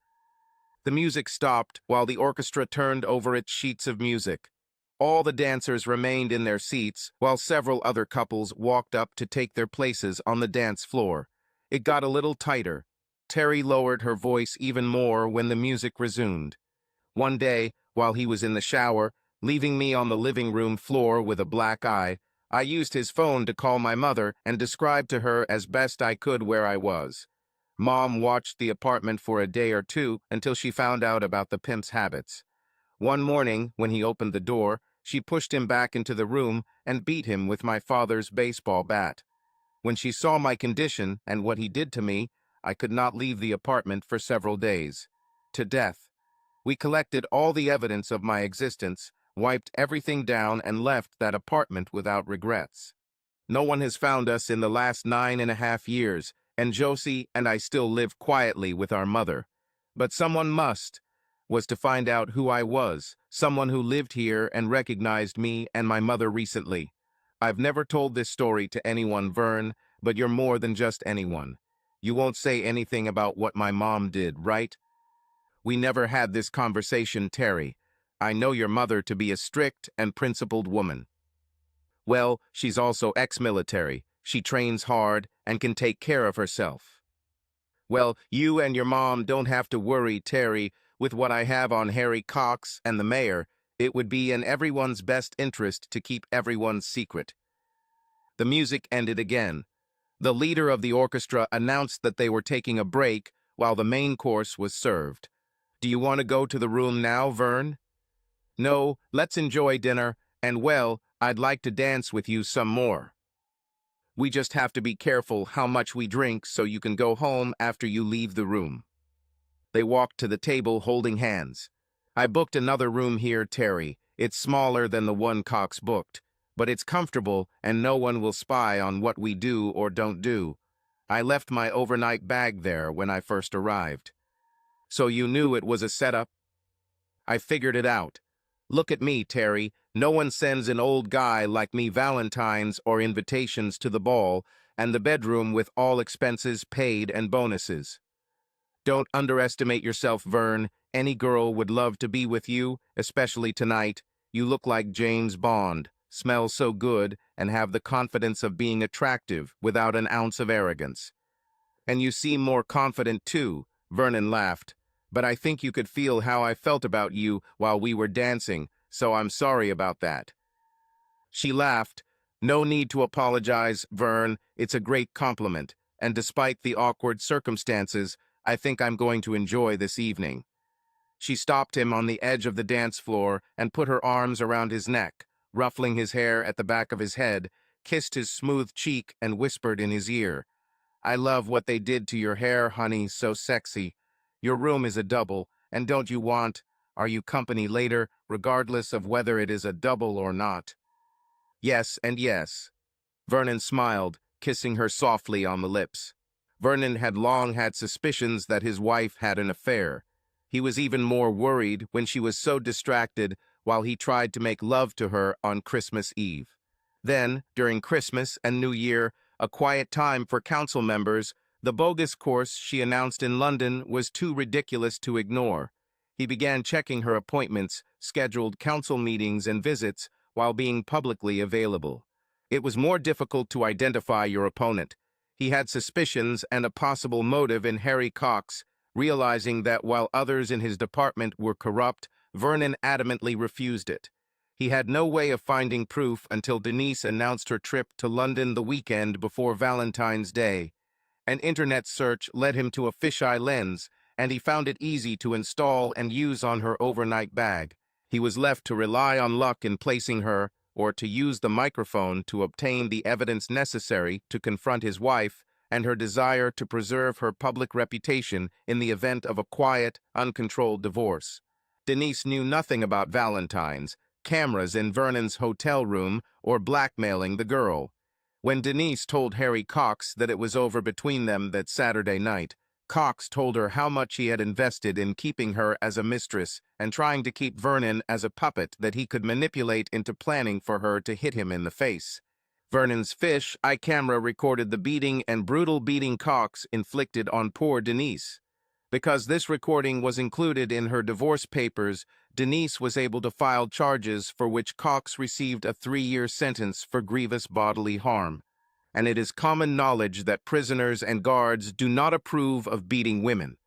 The music stopped while the orchestra turned over its sheets of music. All the dancers remained in their seats while several other couples walked up to take their places on the dance floor. It got a little tighter. Terry lowered her voice even more when the music resumed. One day, while he was in the shower, leaving me on the living room floor with a black eye, I used his phone to call my mother and describe to her as best I could where I was. Mom watched the apartment for a day or two until she found out about the pimp's habits. One morning, when he opened the door, she pushed him back into the room and beat him with my father's baseball bat. When she saw my condition and what he did to me, I could not leave the apartment for several days. To death. We collected all the evidence of my existence, wiped everything down, and left that apartment without regrets. No one has found us in the last 9.5 years, and Josie and I still live quietly with our mother. But someone was to find out who I was, someone who lived here and recognized me and my mother recently. I've never told this story to anyone, Vern, but you're more than just anyone. You won't say anything about what my mom did, right? We never had this conversation, Terry. I know your mother to be a strict and principled woman. Well, she's also ex-military. She trains hard and can take care of herself. Well, you and your mom don't have to worry, Terry. With what I have on Harry Cox and the mayor, it would be in everyone's best interest to keep everyone's secret. The music ended again. The leader of the orchestra announced that they were taking a break while the main course was served. Do you want to go to the room now, Vern? No, let's enjoy dinner, and well, I'd like to dance with you some more. We just have to be careful how much we drink so you can go home after you leave the room. They walked to the table holding hands. I booked another room here, Terry. It's smaller than the one Cox booked, but it's comfortable and no one will spy on what we do or don't do. I left my overnight bag there when I first arrived. So you knew it was a setup? I figured it out. Look at me, Terry. No one sends an old guy like me valentines or invitations to the ball and the bedroom with all expenses paid and bonuses. Don't underestimate yourself, Vern. Any girl would love to be with you, especially tonight. You look like James Bond, smell so good, and have the confidence of being attractive without an ounce of arrogance. And you seem more confident, too, Vernon laughed. But I think you could feel how I felt about you while we were dancing, so I'm sorry about that. She laughed. No need to apologize, Vern. It's a great compliment, and despite the awkward circumstances, I think I'm going to enjoy this evening. She stopped him on the edge of the dance floor and put her arms around his neck, ruffling his hair at the back of his head, kissed his smooth cheek, and whispered in his ear, I love what they did to your hair, honey, so sexy. Your room is a double, and don't you want, are you company later, regardless of whether it is a double or not? Yes and yes. Vernon smiled, kissing her softly on the lips. Vernon had long had suspicions that his wife had an affair. He was even more worried when she was so distracted while he tried to make love to her on Christmas Eve. Then, during Christmas and New Year, a quiet time for council members, the bogus course she announced in London was too ridiculous to ignore. He began checking her appointments, scheduled council meetings and visits while being publicly available. It was more difficult to identify your opponent. He had suspicions and a possible motive in Harry Cox, realizing that while others in his department were corrupt, Vernon adamantly refused it. He had no way of finding proof until Denise announced her trip to London the weekend before Valentine's Day. An internet search led him to a fisheye lens, and he found it easy to install and use on her overnight bag. He was left to rely on luck in placing her, or to use the microphone to obtain the evidence necessary to confront his wife, and her desire to preserve her public reputation in the event of a quiet, uncontrolled divorce. Denise knew nothing about Valentines, cameras in Vernon's hotel room, or blackmailing the girl. When Denise told Harry Cox that it was over between them that Saturday night, Cox told her how much he had invested in keeping her as a mistress and trying to keep Vernon as a puppet that he could manipulate into planning for her to hit him in the face. Vernon's fish-eye camera recorded the beating and brutal beating Cox inflicted on poor Denise. Because this recording was included in her divorce papers, Denise was able to file charges for which Cox received a 3-year sentence for grievous bodily harm. And it is common knowledge that prisoners and guards do not approve of beating women.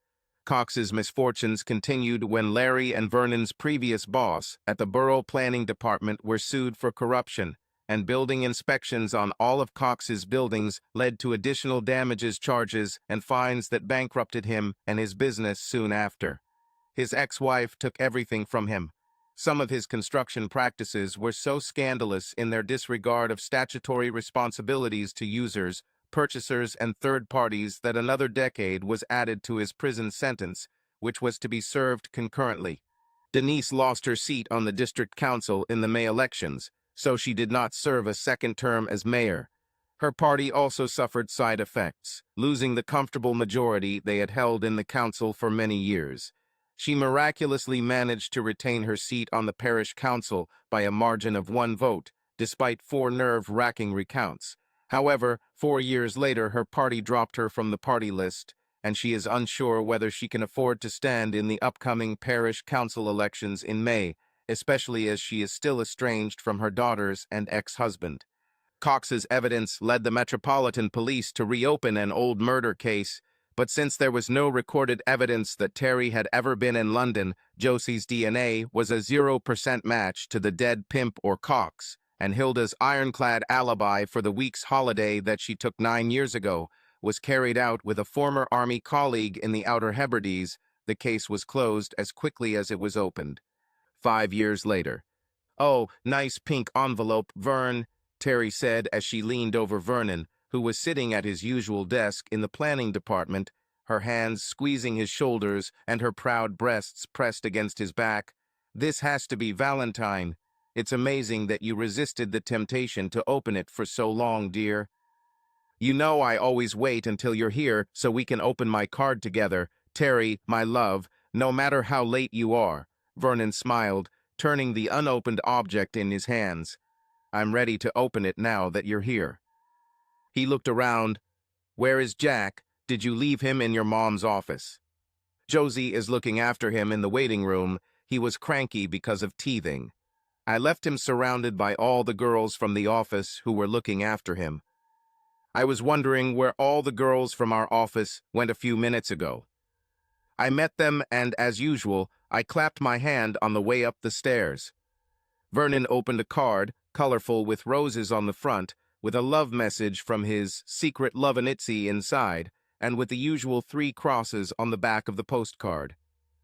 Cox's misfortunes continued when Larry and Vernon's previous boss at the Borough Planning Department were sued for corruption, and building inspections on all of Cox's buildings led to additional damages charges and fines that bankrupted him and his business soon after. His ex-wife took everything from him. Some of his construction practices were so scandalous in their disregard of statutory responsibilities to users, purchasers, and third parties that another decade was added to his prison sentence, which was to be served concurrently. Denise lost her seat on the district council in the May elections, so she did not serve a second term as mayor. Her party also suffered side effects, losing the comfortable majority they had held in the council for many years. She miraculously managed to retain her seat on the parish council by a margin of 1 vote, despite 4 nerve-wracking recounts. However, 4 years later her party dropped her from the party list, and she is unsure whether she can afford to stand in the upcoming parish council elections in May, especially as she is still estranged from her daughters and ex-husband. Cox's evidence led the Metropolitan Police to reopen an old murder case, but since there was no recorded evidence that Terry had ever been in London, Josie's DNA was a 0% match to the dead pimp or Cox, and Hilda's ironclad alibi for the week's holiday that she took 9 years ago was carried out with a former Army colleague in the Outer Hebrides. The case was closed as quickly as it was opened. 5 years later. "Oh, nice pink envelope, Vern," Terry said as she leaned over Vernon, who was sitting at his usual desk in the planning department, her hands squeezing his shoulders and her proud breasts pressed against his back. "This has to be Valentine. It's amazing that you resisted the temptation to open it for so long, dear. You know I always wait until you're here so we can open my card together, Terry, my love, no matter how late you are." Vernon smiled, turning the unopened object in his hands. "I'm ready to open it now that you're here." He looked around. "Where is Jack? Did you leave him in your mom's office?" "Josie is looking after him in the waiting room. He was cranky because of teething. I left him surrounded by all the girls from the office who were looking after him. I was wondering where all the girls from our office went a few minutes ago. I met them, and as usual, I clapped my hand on the way up the stairs." Vernon opened a card, colorful with roses on the front, with a love message from his secret lovin'itsy inside, and with the usual 3 crosses on the back of the postcard.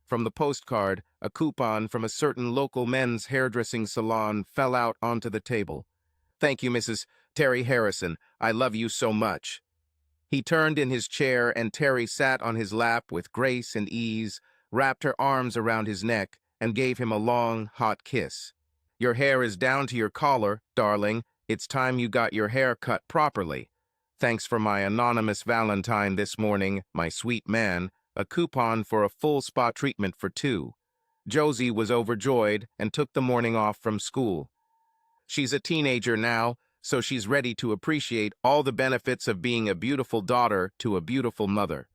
From the postcard, a coupon from a certain local men's hairdressing salon fell out onto the table. "Thank you, Mrs. Terry Harrison. I love you so much." He turned in his chair, and Terry sat on his lap with grace and ease, wrapped her arms around his neck, and gave him a long, hot kiss. "Your hair is down to your collar, darling. It's time you got your hair cut properly. Thanks for my anonymous Valentine this morning, my sweet man, a coupon for a full spa treatment for 2. Josie was overjoyed and took the morning off from school. She's a teenager now, so she's ready to appreciate all the benefits of being a beautiful daughter to a beautiful mother.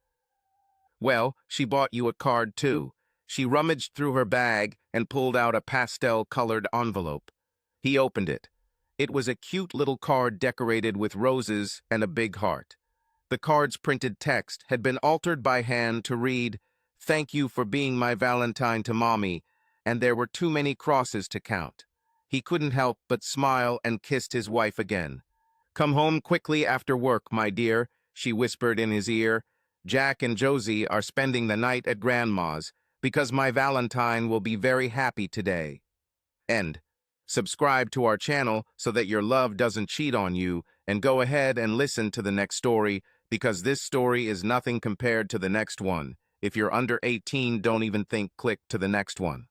Well, she bought you a card too." She rummaged through her bag and pulled out a pastel-colored envelope. He opened it. It was a cute little card decorated with roses and a big heart. The card's printed text had been altered by hand to read, "Thank you for being my Valentine to Mommy," and there were too many crosses to count. He couldn't help but smile and kissed his wife again. "Come home quickly after work, my dear," she whispered in his ear. "Jack and Josie are spending the night at Grandma's, because my Valentine will be very happy today." End. Subscribe to our channel so that your love doesn't cheat on you, and go ahead and listen to the next story, because this story is nothing compared to the next one. If you're under 18, don't even think click to the next one.